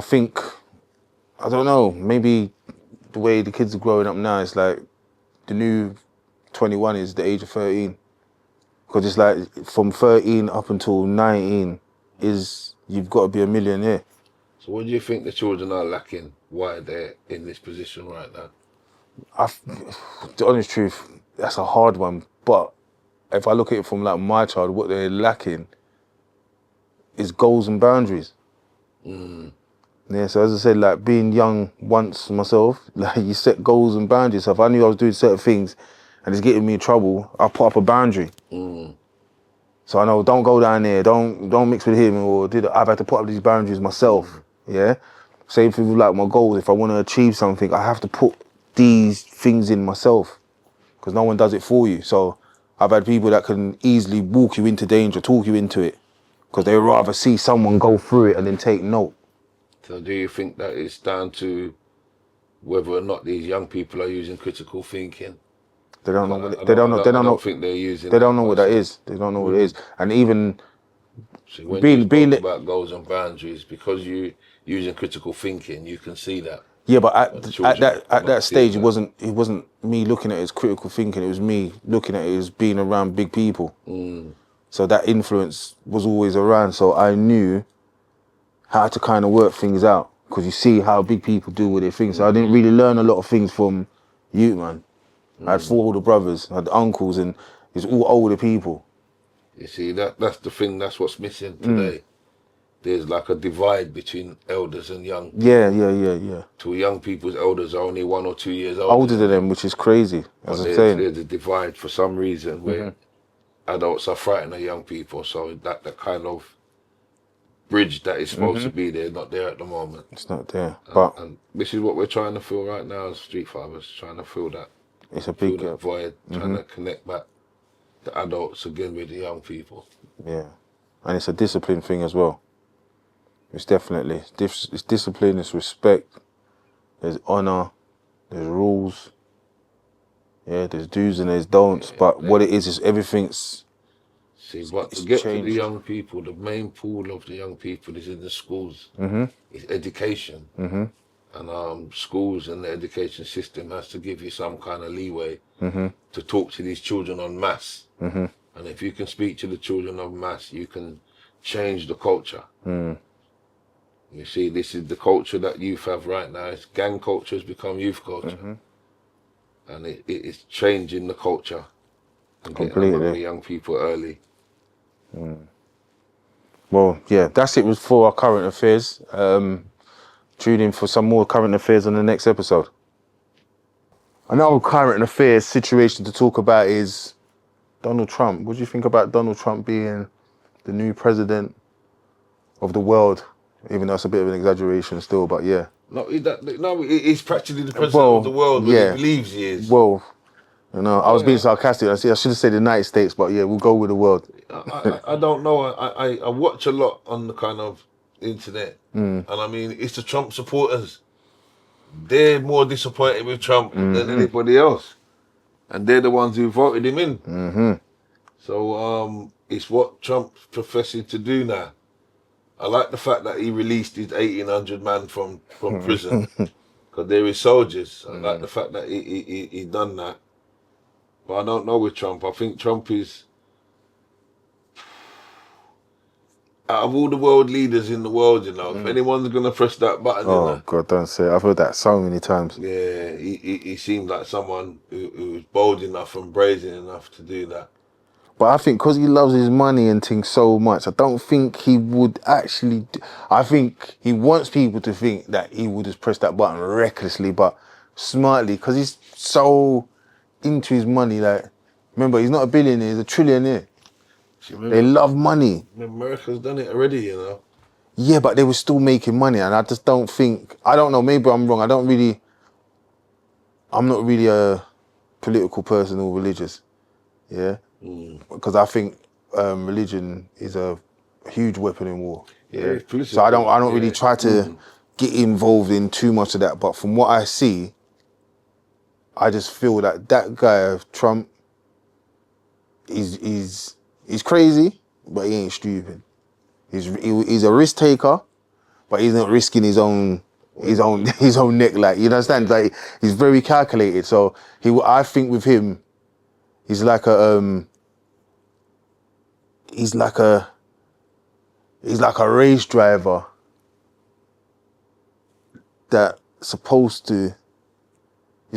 don't know. Maybe the way the kids are growing up now, it's like the new 21 is the age of 13. Because it's like from 13 up until 19 you've got to be a millionaire. So what do you think the children are lacking? Why they're in this position right now? The honest truth, that's a hard one. But if I look at it from like my child, what they're lacking is goals and boundaries. Yeah, so as I said, like being young once myself, like you set goals and boundaries. So if I knew I was doing certain things and it's getting me in trouble, I'll put up a boundary. So I know, don't go down there, don't mix with him, or I've had to put up these boundaries myself. Yeah. Same thing with like my goals. If I want to achieve something, I have to put these things in myself, because no one does it for you. So I've had people that can easily walk you into danger, talk you into it, because they rather see someone go through it and then take note. So do you think that it's down to whether or not these young people are using critical thinking? They don't know what I don't think they're using. They don't know what that is. They don't know what it is. And even so when you spoke about goals and boundaries, because you using critical thinking, you can see that. Yeah, but at that stage, it wasn't me looking at it as critical thinking. It was me looking at it as being around big people. So that influence was always around. So I knew how to kind of work things out, because you see how big people do with their things. So I didn't really learn a lot of things from you, man. I had 4 older brothers, I had uncles, and it's all older people. You see, that's the thing, that's what's missing today. There's like a divide between elders and young people. Yeah. To young people's elders are only 1 or 2 years older than them, which is crazy, as I'm saying. There's a divide for some reason where adults are frightened of young people, so that kind of bridge that is supposed to be there, not there at the moment. It's not there. And this is what we're trying to feel right now as Streetfathers, trying to feel that. It's a big that void, trying to connect back the adults again with the young people. Yeah, and it's a discipline thing as well. It's definitely, it's discipline, it's respect, there's honour, there's rules, yeah, there's do's and there's don'ts, but what it is everything's... See, but to get to the young people, the main pool of the young people is in the schools. It's education. And schools and the education system has to give you some kind of leeway to talk to these children en masse. And if you can speak to the children en masse, you can changed the culture. You see, this is the culture that youth have right now. It's gang culture has become youth culture. And it's changing the culture and getting among the young people early. Well, yeah, that's it for our current affairs. Tune in for some more current affairs on the next episode. Another current affairs situation to talk about is Donald Trump. What do you think about Donald Trump being the new president of the world? Even though it's a bit of an exaggeration still, but yeah. No, he's practically the president of the world when he believes he is. Well, you know, I was being sarcastic. I should have said the United States, but yeah, we'll go with the world. I don't know. I watch a lot on the kind of internet, and I mean, it's the Trump supporters. They're more disappointed with Trump than anybody else, and they're the ones who voted him in. So it's what Trump's professing to do now. I like the fact that he released his 1,800 man from prison because they're his soldiers. I like the fact that he done that. But I don't know with Trump. I think Trump is, out of all the world leaders in the world, you know, if anyone's going to press that button. Oh, God, don't say it. I've heard that so many times. Yeah, he seemed like someone who was bold enough and brazen enough to do that. But I think because he loves his money and things so much, I don't think he would actually... I think he wants people to think that he would just press that button recklessly, but smartly, because he's so into his money. Like, remember, he's not a billionaire, he's a trillionaire. They love money. America's done it already, you know. Yeah, but they were still making money, and I just don't think... I don't know, maybe I'm wrong. I'm not really a political person or religious, yeah? Because I think religion is a huge weapon in war. Yeah, so I don't really try to get involved in too much of that. But from what I see, I just feel that guy Trump is crazy, but he ain't stupid. He's a risk taker, but he's not risking his own neck. Like, you understand? Like, he's very calculated. So I think with him, he's like a race driver that you're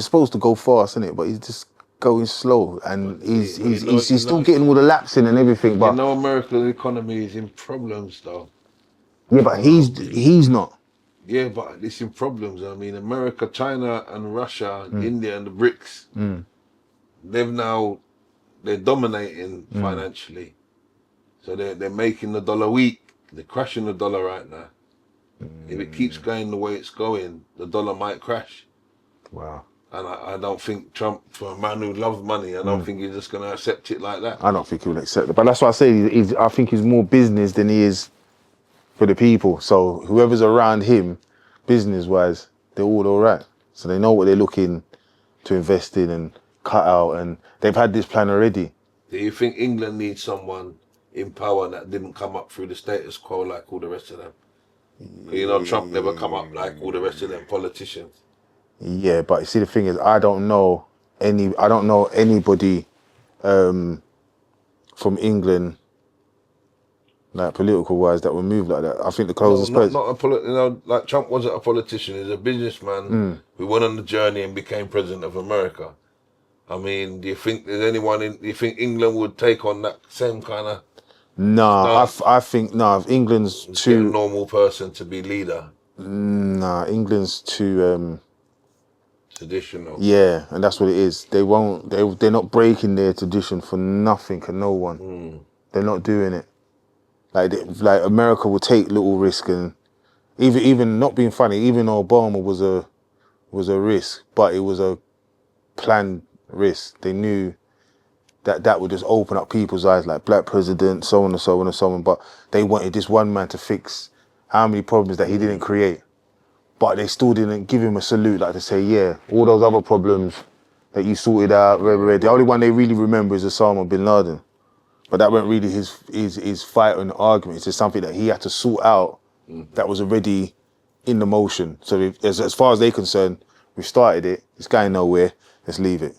supposed to go fast, isn't it? But he's just going slow, and he's still getting all the laps in and everything. But you know, America's economy is in problems, though. Yeah, but he's not. Yeah, but it's in problems. I mean, America, China, and Russia, India, and the BRICS, they're dominating financially. So they're making the dollar weak. They're crashing the dollar right now. If it keeps going the way it's going, the dollar might crash. Wow. And I don't think Trump, for a man who loves money, I don't think he's just going to accept it like that. I don't think he will accept it. But that's why I say I think he's more business than he is for the people. So whoever's around him, business-wise, they're all right. So they know what they're looking to invest in and cut out, and they've had this plan already. Do you think England needs someone in power that didn't come up through the status quo like all the rest of them? You know, Trump never come up like all the rest of them politicians. Yeah, but you see, the thing is, I don't know anybody from England, like political-wise, that would move like that. I think the closest person... like Trump wasn't a politician. He's a businessman who went on the journey and became president of America. I mean, do you think there's anyone do you think England would take on that same kind of... No, I think, no, if England's too... Get a normal person to be leader. Nah, England's too... traditional. Yeah, and that's what it is. They're not breaking their tradition for nothing and no one. They're not doing it. Like America will take little risk, and even not being funny, even Obama was a risk, but it was a planned risk. They knew that would just open up people's eyes, like black president, so on and so on and so on. But they wanted this one man to fix how many problems that he didn't create. But they still didn't give him a salute, like to say, yeah, all those other problems that you sorted out, the only one they really remember is Osama bin Laden. But that wasn't really his fight and argument. It's just something that he had to sort out that was already in the motion. So as far as they're concerned, we've started it, it's going nowhere, let's leave it.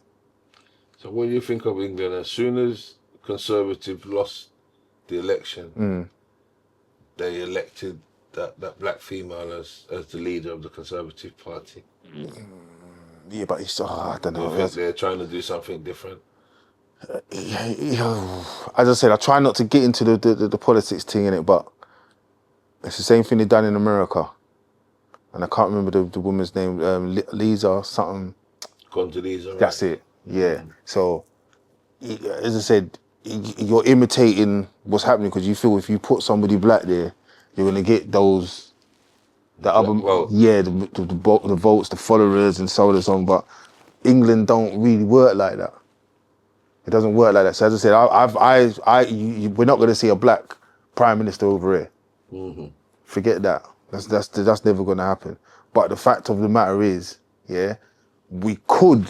So what do you think of England? As soon as Conservatives lost the election, they elected that black female as the leader of the Conservative Party? Yeah, but it's, I don't Do you know. think they're trying to do something different? As I said, I try not to get into the politics thing in it, but it's the same thing they done in America. And I can't remember the woman's name, Lisa something. Condoleezza Rice. That's it. Yeah. So, as I said, you're imitating what's happening because you feel if you put somebody black there, you're gonna get those, the other, vote. yeah, the votes, the followers, and so on and so on. But England don't really work like that. It doesn't work like that. So as I said, we're not gonna see a black prime minister over here. Mm-hmm. Forget that. That's never gonna happen. But the fact of the matter is, yeah, we could.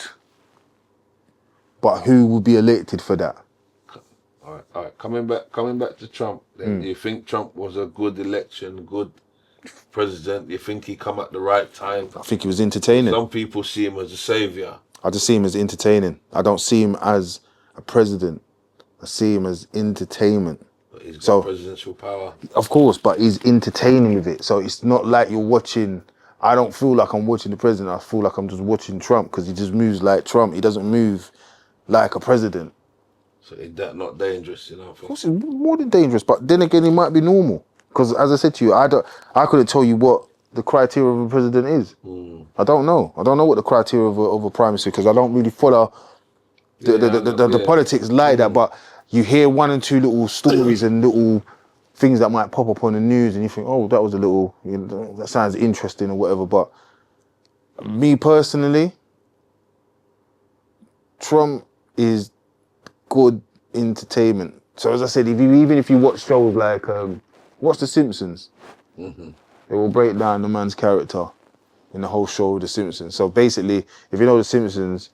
But who will be elected for that? All right. Coming back to Trump. Then, do you think Trump was a good election, good president? Do you think he come at the right time? I think he was entertaining. Some people see him as a savior. I just see him as entertaining. I don't see him as a president. I see him as entertainment. But he's got presidential power. Of course, but he's entertaining with it. So it's not like you're watching. I don't feel like I'm watching the president. I feel like I'm just watching Trump because he just moves like Trump. He doesn't move like a president. So is that not dangerous, you know? Of course, it's more than dangerous, but then again, it might be normal. Because as I said to you, I couldn't tell you what the criteria of a president is. I don't know. I don't know what the criteria of a prime minister, because I don't really follow the politics like that. But you hear one and two little stories and little things that might pop up on the news, and you think, oh, that was a little, that sounds interesting or whatever. But me personally, Trump is good entertainment. So as I said, even if you watch shows like watch The Simpsons, they will break down the man's character in the whole show of The Simpsons. So basically, if you know The Simpsons,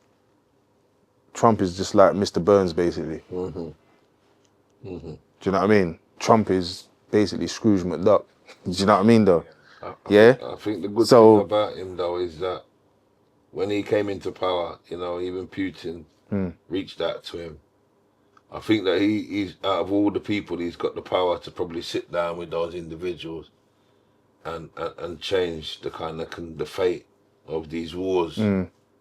Trump is just like Mr. Burns, basically. Do you know what I mean? Trump is basically Scrooge McDuck. Do you know what I mean, though? I think the good thing about him, though, is that when he came into power, even Putin reached out to him. I think that he's out of all the people, he's got the power to probably sit down with those individuals and change the kind of the fate of these wars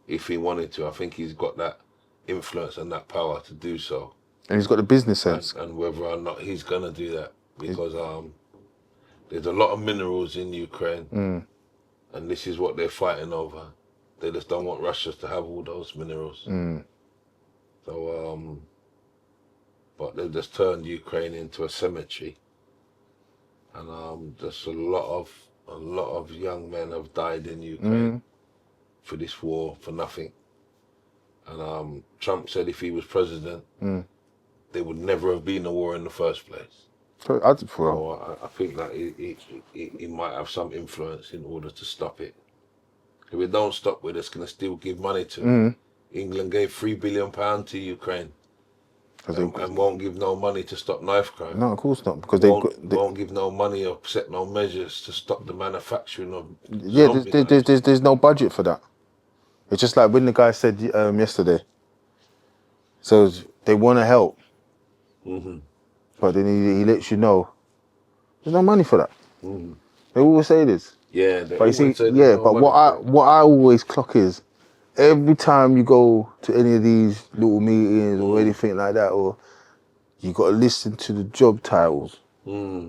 if he wanted to. I think he's got that influence and that power to do so. And he's got the business sense. And whether or not he's gonna do that, because there's a lot of minerals in Ukraine, and this is what they're fighting over. They just don't want Russia to have all those minerals. So but they've just turned Ukraine into a cemetery, and just a lot of young men have died in Ukraine for this war for nothing. And Trump said if he was president, there would never have been a war in the first place. So I think that he might have some influence in order to stop it. If we don't stop, we're just going to still give money to it. England gave £3 billion to Ukraine. And won't give no money to stop knife crime. No, of course not, because they won't give no money or set no measures to stop the manufacturing of. Yeah, there's no budget for that. It's just like when the guy said yesterday. So they want to help, but then he lets you know there's no money for that. They always say this. Yeah, but you see, but what I always clock is, every time you go to any of these little meetings or anything like that, or you got to listen to the job titles. Yeah,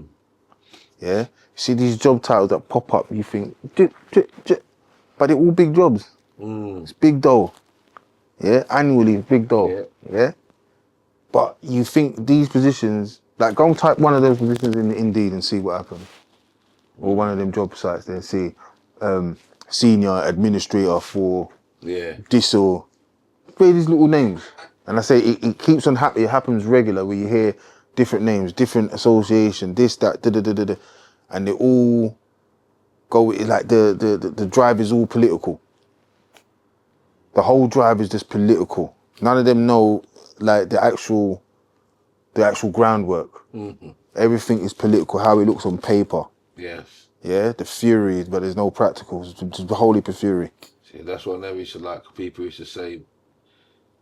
you see these job titles that pop up, you think, but they're all big jobs. It's big dough. Yeah, annually big dough. Yeah, but you think these positions, like go and type one of those positions in Indeed and see what happens, or one of them job sites there, see senior administrator for. This or these little names, and I say it keeps on happening. It happens regular where you hear different names, different association, this, that, and they all go like the drive is all political. The whole drive is just political. None of them know like the actual groundwork. Everything is political. How it looks on paper. Yes. Yeah, the theory, but there's no practicals. It's the whole heap of theory. That's what I never used to like. People used to say,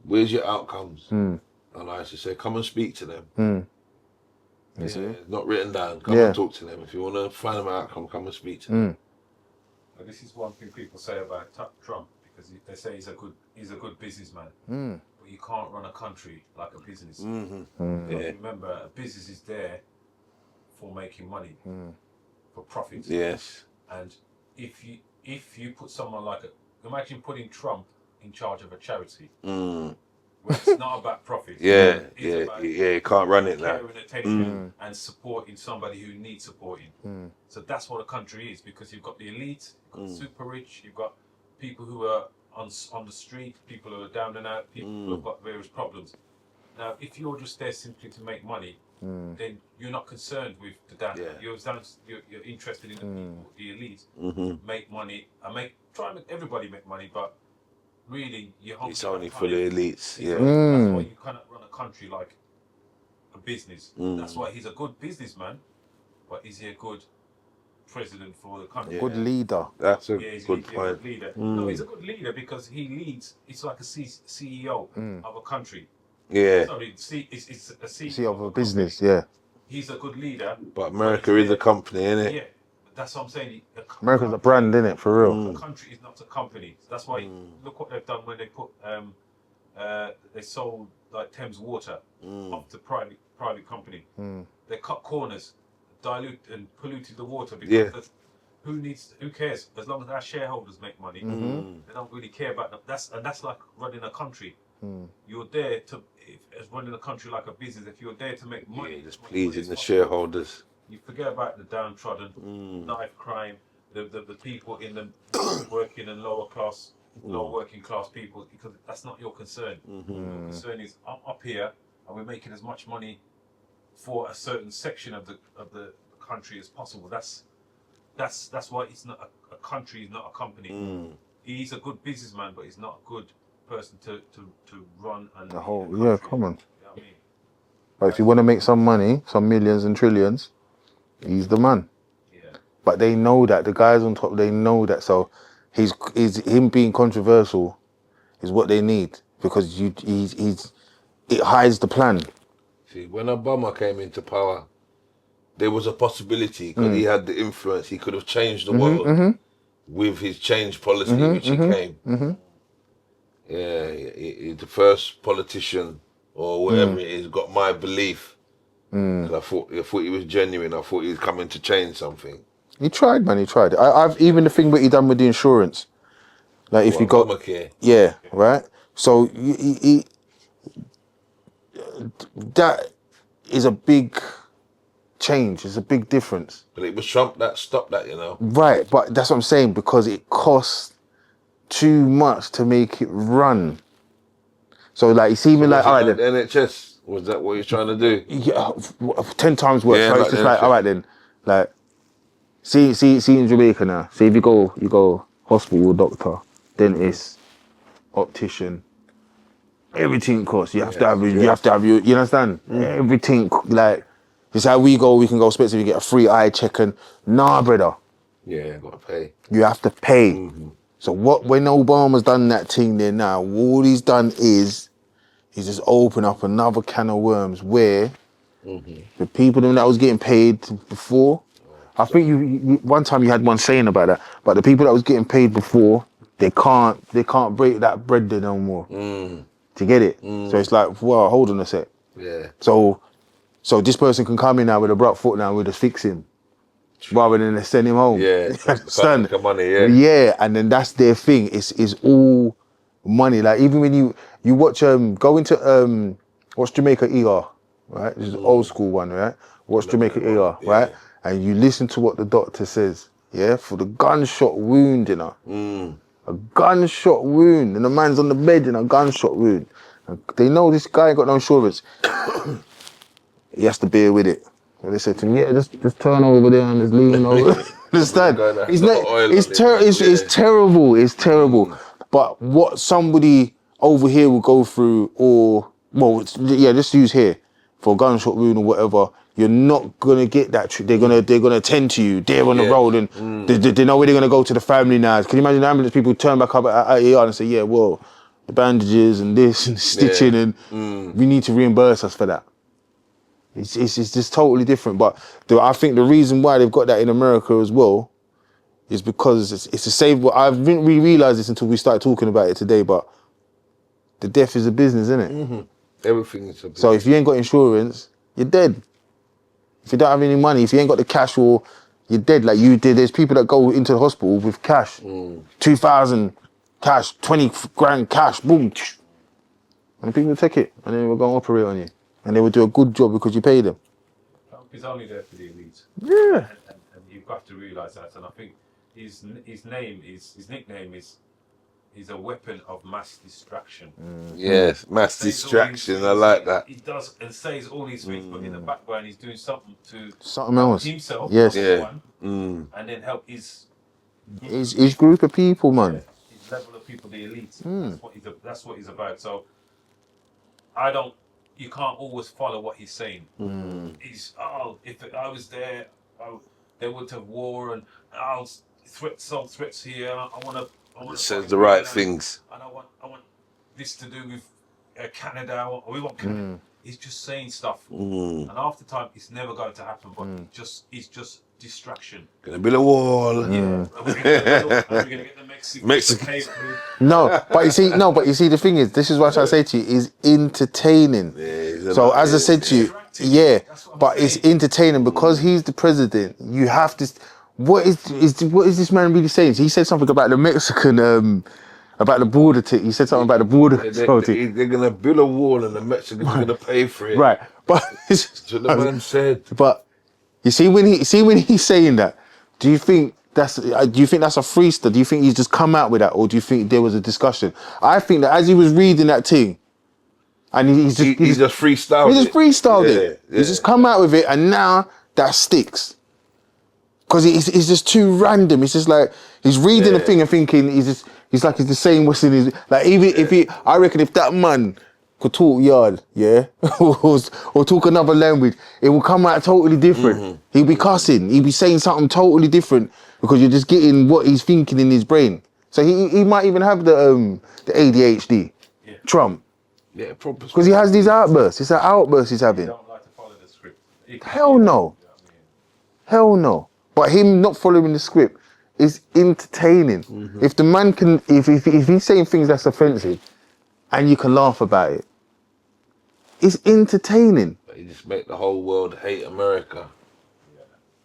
where's your outcomes? And I used to say, come and speak to them. You see? It's not written down. Come and talk to them. If you want to find them out, come and speak to them. But this is one thing people say about Trump, because they say he's a good businessman. But you can't run a country like a business. Remember, a business is there for making money, for profit. Yes. And if you put someone like imagine putting Trump in charge of a charity, where it's not about profit. You can't run it now. Care and attention and supporting somebody who needs supporting. So that's what a country is, because you've got the elite, you've got the super rich, you've got people who are on the street, people who are down and out, people who have got various problems. Now, if you're just there simply to make money, then you're not concerned with the down. You're interested in the people, the elite, make money and try and make everybody make money, but really, it's only for the elites. That's why you cannot run a country like a business. That's why he's a good businessman, but is he a good president for the country? Good leader. That's a he's good a point. Good leader. No, he's a good leader because he leads. It's like a CEO of a country. Sorry, it's a CEO of a business. Yeah. He's a good leader. But America is a company, isn't it? Yeah. That's what I'm saying. America's a brand, isn't it? For real. A country is not a company. That's why look what they've done when they put they sold like Thames Water off to private company. They cut corners, dilute and polluted the water because who cares? As long as our shareholders make money, they don't really care about them. That's like running a country. You're there as running a country like a business. If you're there to make money, just pleasing the shareholders. You forget about the downtrodden, knife crime, the people in the working and lower working class people, because that's not your concern. Your concern is I'm up here and we're making as much money for a certain section of the country as possible. That's why it's not a country, is not a company. He's a good businessman, but he's not a good person to run and the whole come on. You know what I mean? But if you want to make some money, some millions and trillions, he's the man. But they know that, the guys on top, they know that. So him being controversial is what they need, because it hides the plan. See, when Obama came into power, there was a possibility, because he had the influence, he could have changed the world with his change policy, which he came. He's the first politician or whatever it is got my belief. I thought he was genuine. I thought he was coming to change something. He tried, man. He tried. I've even the thing what he done with the insurance. Like if you got, right. So that is a big change. It's a big difference. But it was Trump that stopped that, you know. Right, but that's what I'm saying, because it costs too much to make it run. So like, it's even like, all right, the NHS. Was that what you're trying to do? Yeah, 10 times worse. So like it's just like, all right then, like, see in Jamaica now. See if you go hospital, doctor, dentist, optician, everything costs. You have to have you understand? Everything, like, it's how we can go expensive, you get a free eye check, and nah, brother. Yeah, gotta pay. You have to pay. So when Obama's done that thing there now, all he's done is he's just opened up another can of worms where the people that was getting paid before, I think you one time you had one saying about that, but the people that was getting paid before, they can't break that bread there no more to get it. So it's like, well, hold on a sec. Yeah. So this person can come in now with a broke foot now, we'll just fix him. Rather than they send him home. Yeah. Understand? Money, yeah, and then that's their thing. It's all money. Like even when you watch go into watch Jamaica ER, right? This is an old school one, right? Watch Jamaica ER, right? And you listen to what the doctor says, for the gunshot wound, you know. A gunshot wound, and the man's on the bed in a gunshot wound. And they know this guy ain't got no insurance. He has to bear with it. And they said to him, just turn over there and just lean over. Understand? It's terrible. It's terrible. But what somebody over here will go through, just use here for a gunshot wound or whatever, you're not gonna get that. They're gonna attend to you. They're on the road, and they know where they're gonna go to the family now. Can you imagine the ambulance people turn back up at ER and say, the bandages and this and stitching, and we need to reimburse us for that. It's just totally different. But I think the reason why they've got that in America as well is because it's the same. I didn't really realise this until we started talking about it today, but the death is a business, isn't it? Mm-hmm. Everything is a business. So if you ain't got insurance, you're dead. If you don't have any money, if you ain't got the cash, or you're dead. Like you did, there's people that go into the hospital with cash, 2,000 cash, 20 grand cash, boom, and people take it, and then we'll go and operate on you, and they will do a good job because you pay them. Trump is only there for the elite. Yeah. And you've got to realise that. And I think his nickname is a weapon of mass distraction. Yes, mass distraction. I like that. He does and says all these things, but in the background he's doing something to Something else. himself, Yes. and then help his group of people, man. his level of people, the elite. Mm. That's what he's about. So you can't always follow what he's saying. He's if I was there, they would have war, and I'll threats here. I want It says the right things. And I want this to do with Canada. We want Canada. He's just saying stuff, and after time, it's never going to happen. But it's just distraction. Gonna build a wall. Yeah. Are we gonna get the Mexican? No, but you see, the thing is, this is what I say to you, is entertaining. Yeah, so as I said to you, but it's entertaining because he's the president. You have to. What is this man really saying? He said something about the Mexican, about the border. He said something about the border. They're gonna build a wall, and the Mexicans are gonna pay for it. Right, but that's what the man said. But you see when he's saying that, do you think that's a freestyle? Do you think he's just come out with that, or do you think there was a discussion? I think that as he was reading that thing, and he just freestyled it. He just freestyled it. Yeah. He's just come out with it, and now that sticks. Because it's just too random. It's just like he's reading the thing and thinking he's the same what's in his, like, even if I reckon if that man could talk yard, or talk another language, it will come out totally different. He'll be cussing, he'll be saying something totally different because you're just getting what he's thinking in his brain. So he might even have the ADHD, Trump. Yeah, probably. Because he has these outbursts. It's an outburst he's having. Don't like to follow the script. Hell no. Hell no. But him not following the script is entertaining. If the man can, if he's saying things that's offensive, and you can laugh about it, it's entertaining. But he just make the whole world hate America.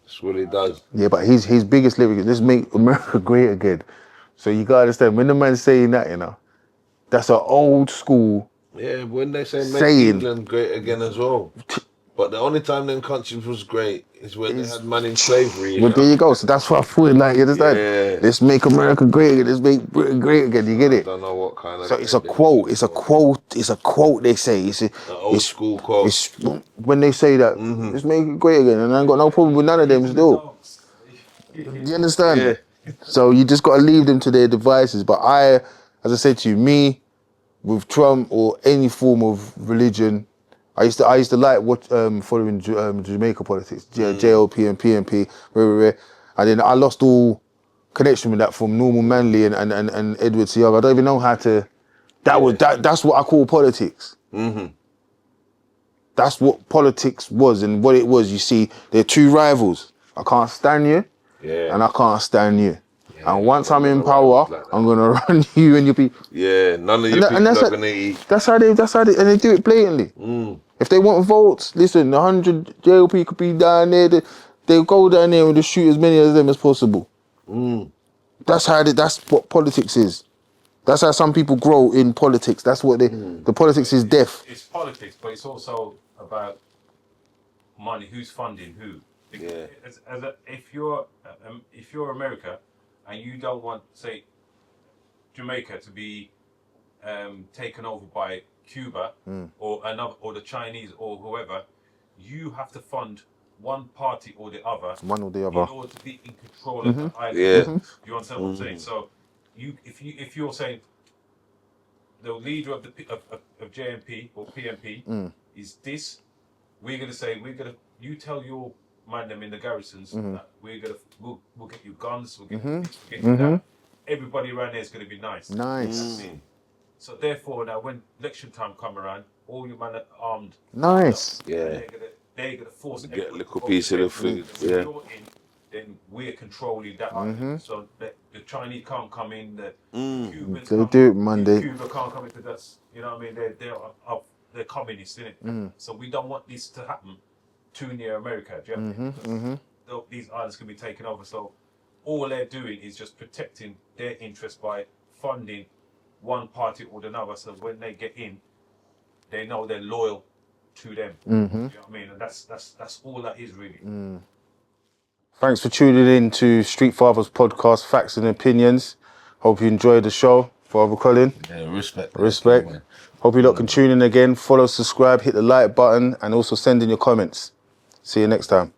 That's what he does. Yeah, but his biggest lyric is "Let's make America great again." So you gotta understand when the man's saying that, that's an old school. Yeah, when they say make England great again as well. But the only time them countries was great is when they had man in slavery. Well, there you go. So that's what I thought. Like, you understand? Yeah. Let's make America great again. Let's make Britain great again. You get it? I don't know what kind of. So it's a quote. It's a quote. It's a quote. They say it's an old school quote. It's when they say that. Let's make it great again, and I ain't got no problem with none of them still. You understand? Yeah. So you just got to leave them to their devices. But as I said to you, me with Trump or any form of religion. I used to like following Jamaica politics, JLP and PNP, and then I lost all connection with that from Normal Manley and Edward Seaga. I don't even know how to. That's what I call politics. That's what politics was, and what it was. You see, they're two rivals. I can't stand you, and I can't stand you. Yeah, and once I'm in power, like I'm gonna run you and your people. Yeah, none of your people are gonna eat. That's how they, and they do it blatantly. If they want votes, listen, 100 JLP could be down there. They'll go down there and just shoot as many of them as possible. That's what politics is. That's how some people grow in politics. That's what the politics is death. It's politics, but it's also about money. Who's funding who? Yeah. If you're America and you don't want, say, Jamaica to be taken over by Cuba or the Chinese or whoever, you have to fund one party or the other. One or the other. In order to be in control of the island. Yeah. You understand what I'm saying? So, if you're saying the leader of JMP or PMP is this, we're gonna say you tell your man them in the garrisons that we'll get you guns, we'll get you this, we'll get you that. Everybody around there is gonna be nice. Nice. So therefore, now when election time come around, all your men are armed. Nice. Yeah. They're going to force Get a everyone to little vote piece of the them. food, If yeah. you're in, then we're controlling that island. So the Chinese can't come in, the Cubans They can't, do it Monday. Cuba can't come in because that's, you know what I mean, they're communists, innit? So we don't want this to happen too near America, do you know what I mean? Because these islands can be taken over. So all they're doing is just protecting their interests by funding one party or another. So when they get in, they know they're loyal to them. You know what I mean? And that's all that is really. Thanks for tuning in to Streetfathers Podcast, Facts and Opinions. Hope you enjoyed the show, Father Colin. Yeah, respect. Respect. Hope you lot can tune in again, follow, subscribe, hit the like button, and also send in your comments. See you next time.